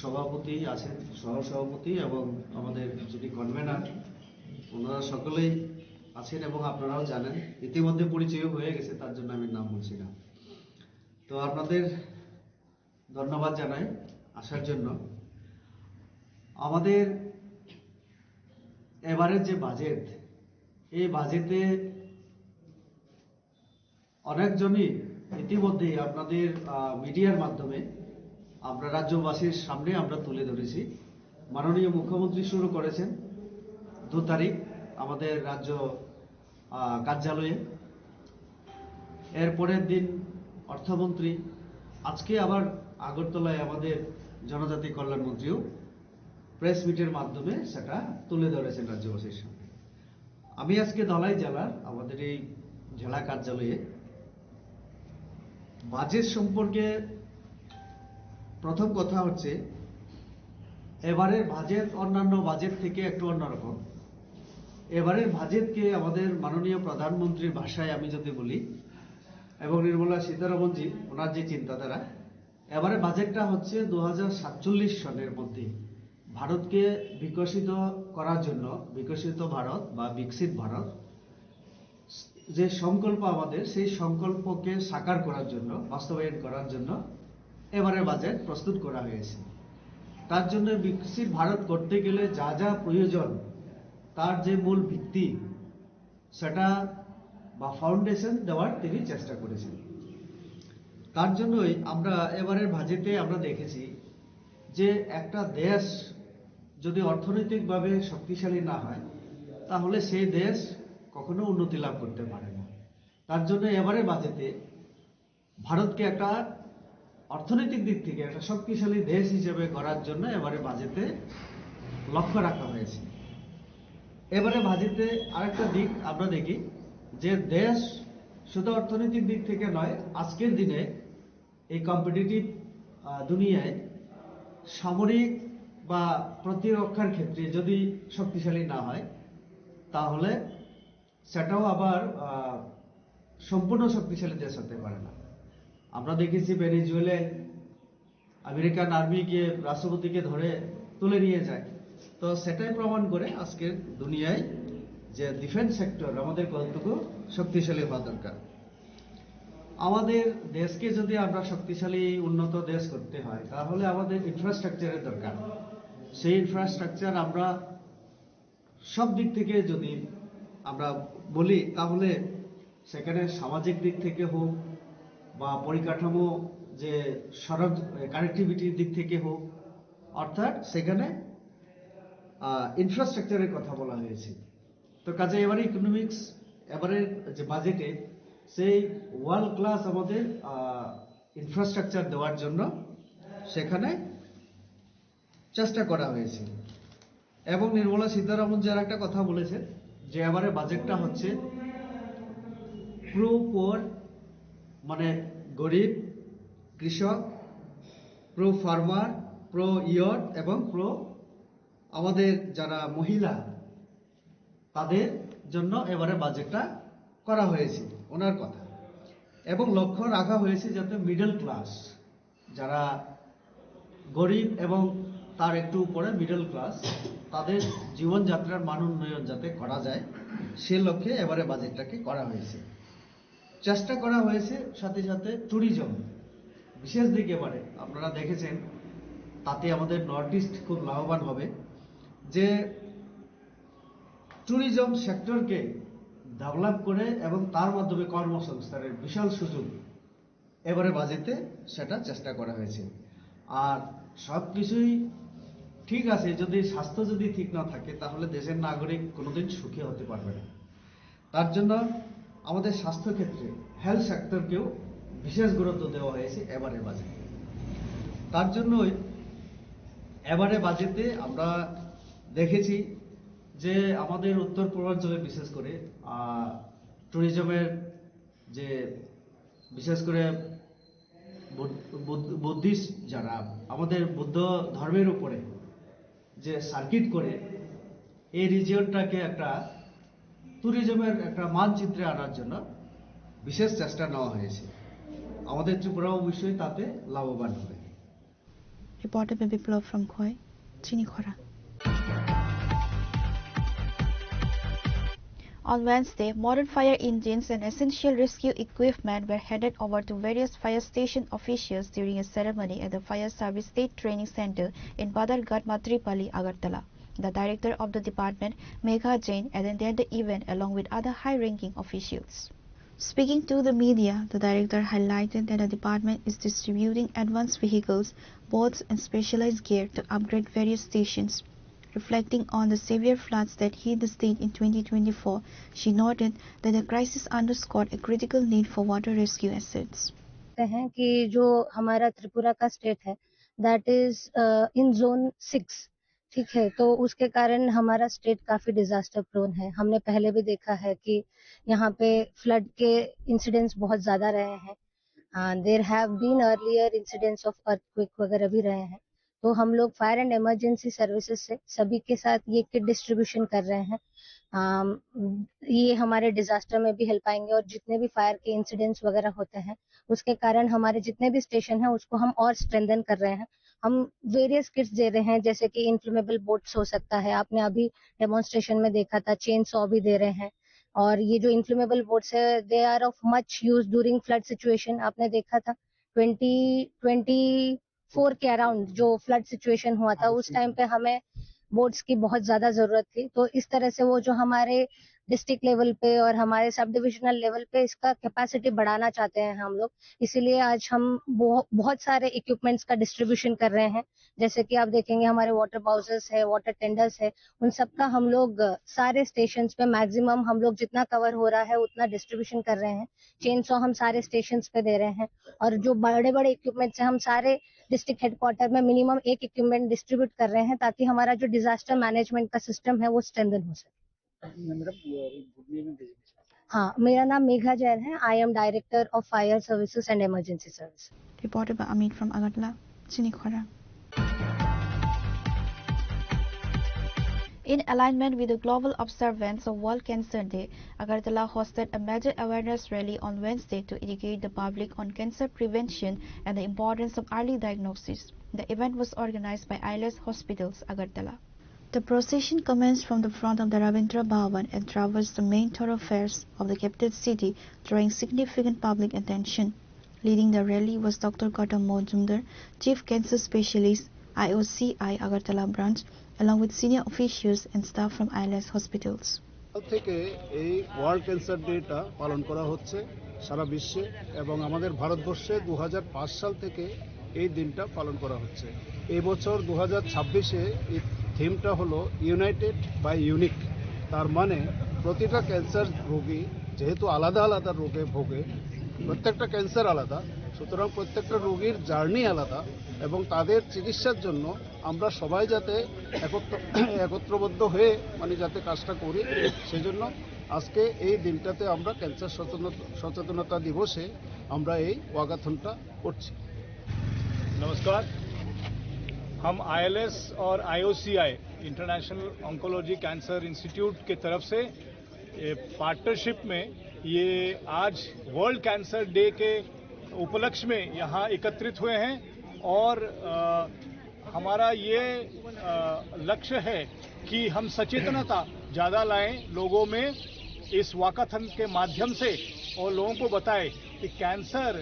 সভাপতি আছেন, সহসভাপতি এবং আমাদের যিনি কনভেনার, ওনারা সকলেই আছেন এবং আপনারাও জানেন, ইতিমধ্যে পরিচয় হয়ে গেছে, তার জন্য আমি নাম বলছি না। তো আপনাদের ধন্যবাদ জানাই আসার জন্য। আমাদের এবারের যে বাজেট, এই বাজেটে অনেকজনই ইতিমধ্যেই আপনাদের মিডিয়ার মাধ্যমে আমরা রাজ্যবাসীর সামনে আমরা তুলে ধরেছি। মাননীয় মুখ্যমন্ত্রী শুরু করেছেন 2 তারিখ আমাদের রাজ্য কার্যালয়ে, এর পরের দিন অর্থমন্ত্রী, আজকে আবার আগরতলায় আমাদের জনজাতি কল্যাণ মন্ত্রীও প্রেস মিটের মাধ্যমে সেটা তুলে ধরেছেন রাজ্যবাসীর সামনে। আমি আজকে ধলাই জেলার আমাদের এই জেলা কার্যালয়ে বাজেট সম্পর্কে প্রথম কথা হচ্ছে, এবারের বাজেট অন্যান্য বাজেট থেকে একটু অন্যরকম। এবারের বাজেটকে আমাদের মাননীয় প্রধানমন্ত্রীর ভাষায় আমি যদি বলি, এবং নির্মলা সীতারমণজি ওনার যে চিন্তাধারা, এবারে বাজেটটা হচ্ছে 2047 সনের মধ্যে ভারতকে বিকশিত করার জন্য, বিকশিত ভারত বা বিকশিত ভারত যে সংকল্প আমাদের, সেই সংকল্পকে সাকার করার জন্য, বাস্তবায়ন করার জন্য এবারে বাজেট প্রস্তুত করা হয়েছে। তার জন্য বিকশিত ভারত করতে গেলে যা যা প্রয়োজন, তার যে মূল ভিত্তি সেটা বা ফাউন্ডেশন দেওয়ার তিনি চেষ্টা করেছেন। তার জন্যই আমরা এবারের বাজেটে আমরা দেখেছি যে একটা দেশ যদি অর্থনৈতিকভাবে শক্তিশালী না হয় তাহলে সেই দেশ কখনো উন্নতি লাভ করতে পারে না। তার জন্য এবারে বাজেটে ভারতকে একটা অর্থনৈতিক দিক থেকে একটা শক্তিশালী দেশ হিসেবে করার জন্য এবারে বাজেটে লক্ষ্য রাখা হয়েছে। এবারে বাজেটে আরেকটা দিক আমরা দেখি যে দেশ শুধু অর্থনৈতিক দিক থেকে নয়, আজকের দিনে এই কম্পিটিটিভ দুনিয়ায় সামরিক বা প্রতিরক্ষার ক্ষেত্রে যদি শক্তিশালী না হয় তাহলে সেটাও আবার সম্পূর্ণ শক্তিশালী দেশ হতে পারে না। আমরা দেখেছি ভেনেজুয়েলায় আমেরিকান আর্মি গিয়ে রাষ্ট্রপতিকে ধরে তুলে নিয়ে যায়। তো সেটাই প্রমাণ করে আজকের দুনিয়ায় যে ডিফেন্স সেক্টর আমাদের কতটুকু শক্তিশালী হওয়া দরকার। আমাদের দেশকে যদি আমরা শক্তিশালী উন্নত দেশ করতে হয় তাহলে আমাদের ইনফ্রাস্ট্রাকচারের দরকার। সেই ইনফ্রাস্ট্রাকচার আমরা সব দিক থেকে যদি আমরা বলি তাহলে সেখানে সামাজিক দিক থেকে হোক বা পরিকাঠামো যে সড়ক কানেক্টিভিটির দিক থেকে হোক, অর্থাৎ সেখানে ইনফ্রাস্ট্রাকচারের কথা বলা হয়েছে। তো কাজে এবারে ইকোনমিক্স এবারে যে বাজেটে সেই ওয়ার্ল্ড ক্লাস আমাদের ইনফ্রাস্ট্রাকচার দেওয়ার জন্য সেখানে চেষ্টা করা হয়েছে। এবং নির্মলা সীতারামন যে একটা কথা বলেছেন যে এবারে বাজেটটা হচ্ছে প্রো পোর, মানে গরিব, কৃষক, প্রো ফার্মার, প্রো ইয়র এবং প্রো আমাদের যারা মহিলা তাদের জন্য এবারে বাজেটটা করা হয়েছে ওনার কথা। এবং লক্ষ্য রাখা হয়েছে যাতে মিডল ক্লাস, যারা গরিব এবং তার একটু উপরে মিডল ক্লাস, তাদের জীবনযাত্রার মান উন্নয়ন যাতে করা যায় সে লক্ষ্যে এবারে বাজেটটাকে করা হয়েছে। চেষ্টা করা হয়েছে সাথে সাথে ট্যুরিজম বিশেষ দিক এবারে আপনারা দেখেছেন, তাতে আমাদের নর্থ ইস্ট খুব লাভবান হবে যে ট্যুরিজম সেক্টরকে ডেভেলপ করে এবং তার মাধ্যমে কর্মসংস্থানের বিশাল সুযোগ এবারে বাজেটে সেটা চেষ্টা করা হয়েছে। আর সব কিছুই ঠিক আছে, যদি স্বাস্থ্য যদি ঠিক না থাকে তাহলে দেশের নাগরিক কোনোদিন সুখী হতে পারবে না। তার জন্য আমাদের স্বাস্থ্য ক্ষেত্রে হেলথ সেক্টরকেও বিশেষ গুরুত্ব দেওয়া হয়েছে এবারে বাজেটে। তার জন্যই এবারে বাজেটে আমরা দেখেছি যে আমাদের উত্তর পূর্বাঞ্চলে বিশেষ করে ট্যুরিজমের যে বিশেষ করে বুদ্ধিস্ট যারা আমাদের বুদ্ধ ধর্মের উপরে যে সার্কিট করে এই রিজিয়নটাকে একটা ট্যুরিজমের একটা মানচিত্রে আনার জন্য বিশেষ চেষ্টা নেওয়া হয়েছে। আমাদের ত্রিপুরা অবশ্যই তাতে লাভবান হবে। Reporter by Biplav from Khoi, Chinikhora. On Wednesday, modern fire engines and essential rescue equipment were handed over to various fire station officials during a ceremony at the Fire Service State Training Center in Badarghat, Matripalli, Agartala. The director of the department, Megha Jain, attended the event along with other high-ranking officials. Speaking to the media, the director highlighted that the department is distributing advanced vehicles, boats and specialized gear to upgrade various stations. Reflecting on the severe floods that hit the state in 2024, she noted that the crisis underscored a critical need for water rescue assets. हैं कि जो हमारा त्रिपुरा का स्टेट है दैट इज इन जोन 6, ठीक है, तो उसके कारण हमारा स्टेट काफी डिजास्टर प्रोन है। हमने पहले भी देखा है कि यहाँ पे फ्लड के इंसिडेंट्स बहुत ज्यादा रहे हैं। There have been earlier incidents of earthquake वगैरह भी रहे हैं। तो हम लोग फायर एंड इमरजेंसी सर्विसेज से सभी के साथ ये किट डिस्ट्रीब्यूशन कर रहे हैं। ये हमारे डिजास्टर में भी हेल्प आएंगे और जितने भी फायर के इंसिडेंट्स वगैरह होते हैं उसके कारण हमारे जितने भी स्टेशन हैं उसको हम और स्ट्रेंथन कर रहे हैं। हम वेरियस किट्स दे रहे हैं, जैसे कि इन्फ्लेमेबल बोट्स हो सकता है, आपने अभी डेमोन्स्ट्रेशन में देखा था, चेन सॉ भी दे रहे हैं। और ये जो इन्फ्लेमेबल बोट्स है they are of much use during flood situation. आपने देखा था 2024 के अराउंड जो फ्लड सिचुएशन हुआ था उस टाइम पे हमें बोट्स की बहुत ज्यादा जरूरत थी। तो इस तरह से वो जो हमारे डिस्ट्रिक्ट लेवल पे और हमारे सब डिविजनल लेवल पे इसका कैपेसिटी बढ़ाना चाहते हैं हम लोग, इसीलिए आज हम बहुत सारे इक्विपमेंट्स का डिस्ट्रीब्यूशन कर रहे हैं। जैसे कि आप देखेंगे हमारे वाटर बाउसर्स है, वाटर टेंडर्स है, उन सबका हम लोग सारे स्टेशंस पे मैक्सिमम हम लोग जितना कवर हो रहा है उतना डिस्ट्रीब्यूशन कर रहे हैं। चेन सॉ हम सारे स्टेशंस पे दे रहे हैं और जो बड़े बड़े इक्विपमेंट्स हैं हम सारे डिस्ट्रिक्ट हेडक्वार्टर में मिनिमम एक इक्विपमेंट डिस्ट्रीब्यूट कर रहे हैं ताकि हमारा जो डिजास्टर मैनेजमेंट का सिस्टम है वो स्ट्रेंथन हो सके। हाँ, मेरा नाम मेघा जैन है। I am director of fire services and emergency service. Reported by Amit from Agartala, Chinikhora. In alignment with the global observance of World Cancer Day, Agartala hosted a major awareness rally on Wednesday to educate the public on cancer prevention and the importance of early diagnosis. The event was organized by ILS Hospitals, Agartala. The procession commenced from the front of the Ravindra Bhavan and traversed the main thoroughfares of the capital city, drawing significant public attention. Leading the rally was Dr. Gautam Majumdar, Chief Cancer Specialist, IOCI Agartala branch, along with senior officials and staff from ILS Hospitals. থেকে এই ওয়ার্ল্ড ক্যান্সার ডেটা পালন করা হচ্ছে সারা বিশ্বে এবং আমাদের ভারতবর্ষে 2005 সাল থেকে এই দিনটা পালন করা হচ্ছে। এই বছর 2026-এ এই থিমটা হলো ইউনাইটেড বাই ইউনিক। তার মানে প্রতিটা ক্যান্সার রোগী যেহেতু আলাদা আলাদা রোগে ভোগে, প্রত্যেকটা ক্যান্সার আলাদা, সুতরাং প্রত্যেকটা রোগীর জার্নি আলাদা এবং তাদের চিকিৎসার জন্য আমরা সবাই যাতে একত্রবদ্ধ হয়ে যাতে কাজটা করি, সেজন্য আজকে এই দিনটাতে আমরা ক্যান্সার সচেতনতা দিবসে আমরা এই ওয়াকাথনটা করছি। नमस्कार, हम ILS और IOCI international oncology cancer institute के तरफ से पार्टनरशिप में ये आज वर्ल्ड कैंसर डे के उपलक्ष्य में यहाँ एकत्रित हुए हैं और हमारा ये लक्ष्य है कि हम सचेतनता ज़्यादा लाएं लोगों में इस वाकाथन के माध्यम से और लोगों को बताएं कि कैंसर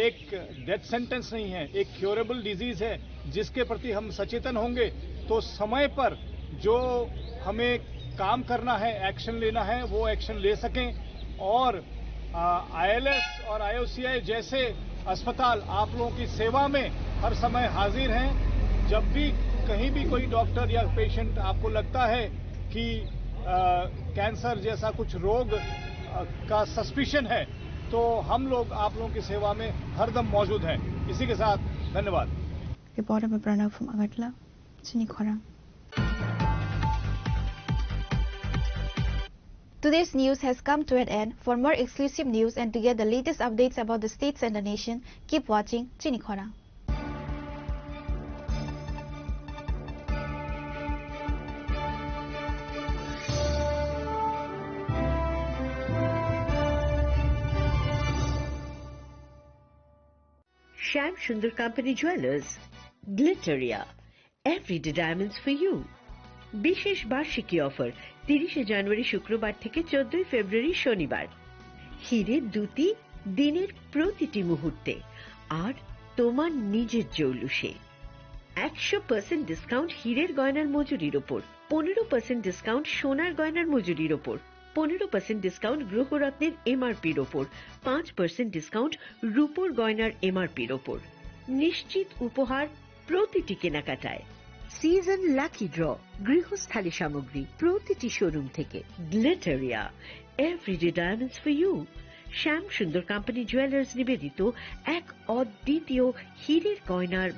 एक डेथ सेंटेंस नहीं है, एक क्योरेबल डिजीज है जिसके प्रति हम सचेतन होंगे तो समय पर जो हमें काम करना है, एक्शन लेना है, वो एक्शन ले सकें। और ILS और IOCI जैसे अस्पताल आप लोगों की सेवा में हर समय हाजिर हैं। जब भी कहीं भी कोई डॉक्टर या पेशेंट आपको लगता है कि कैंसर जैसा कुछ रोग का सस्पिशन है तो हम लोग आप लोगों की सेवा में हरदम मौजूद हैं। इसी के साथ धन्यवाद। Reporter by Pranav from Agartala, Chinikhora. Today's news has come to an end. For more exclusive news and to get the latest updates about the states and the nation, keep watching Chinikhora. Shyam Sundar Company Jewelers, Glitteria, everyday diamonds for you. বিশেষ বার্ষিকী অফার 30 জানুয়ারি শুক্রবার থেকে 14 ফেব্রুয়ারি শনিবার। হীরের দুটি দিনের প্রতিটি মুহূর্তে আর তোমার নিজের জৌলুসে। 100% ডিসকাউন্ট হীরের গয়নার মজুরির ওপর, 15% ডিসকাউন্ট সোনার গয়নার মজুরির ওপর, 15% ডিসকাউন্ট গ্রহরত্নের এমআরপির ওপর, 5% ডিসকাউন্ট রূপোর গয়নার এমআরপির ওপর। নিশ্চিত উপহার প্রতিটি কেনাকাটায়। সিজন লাকি ড্র গৃহস্থালী সামগ্রী প্রতিটি শোরুম থেকে। Glitteria, everyday diamonds for you. Shyam Sundar company jewellers নিবেদিত এক অদ্বিতীয় হীরের গয়নার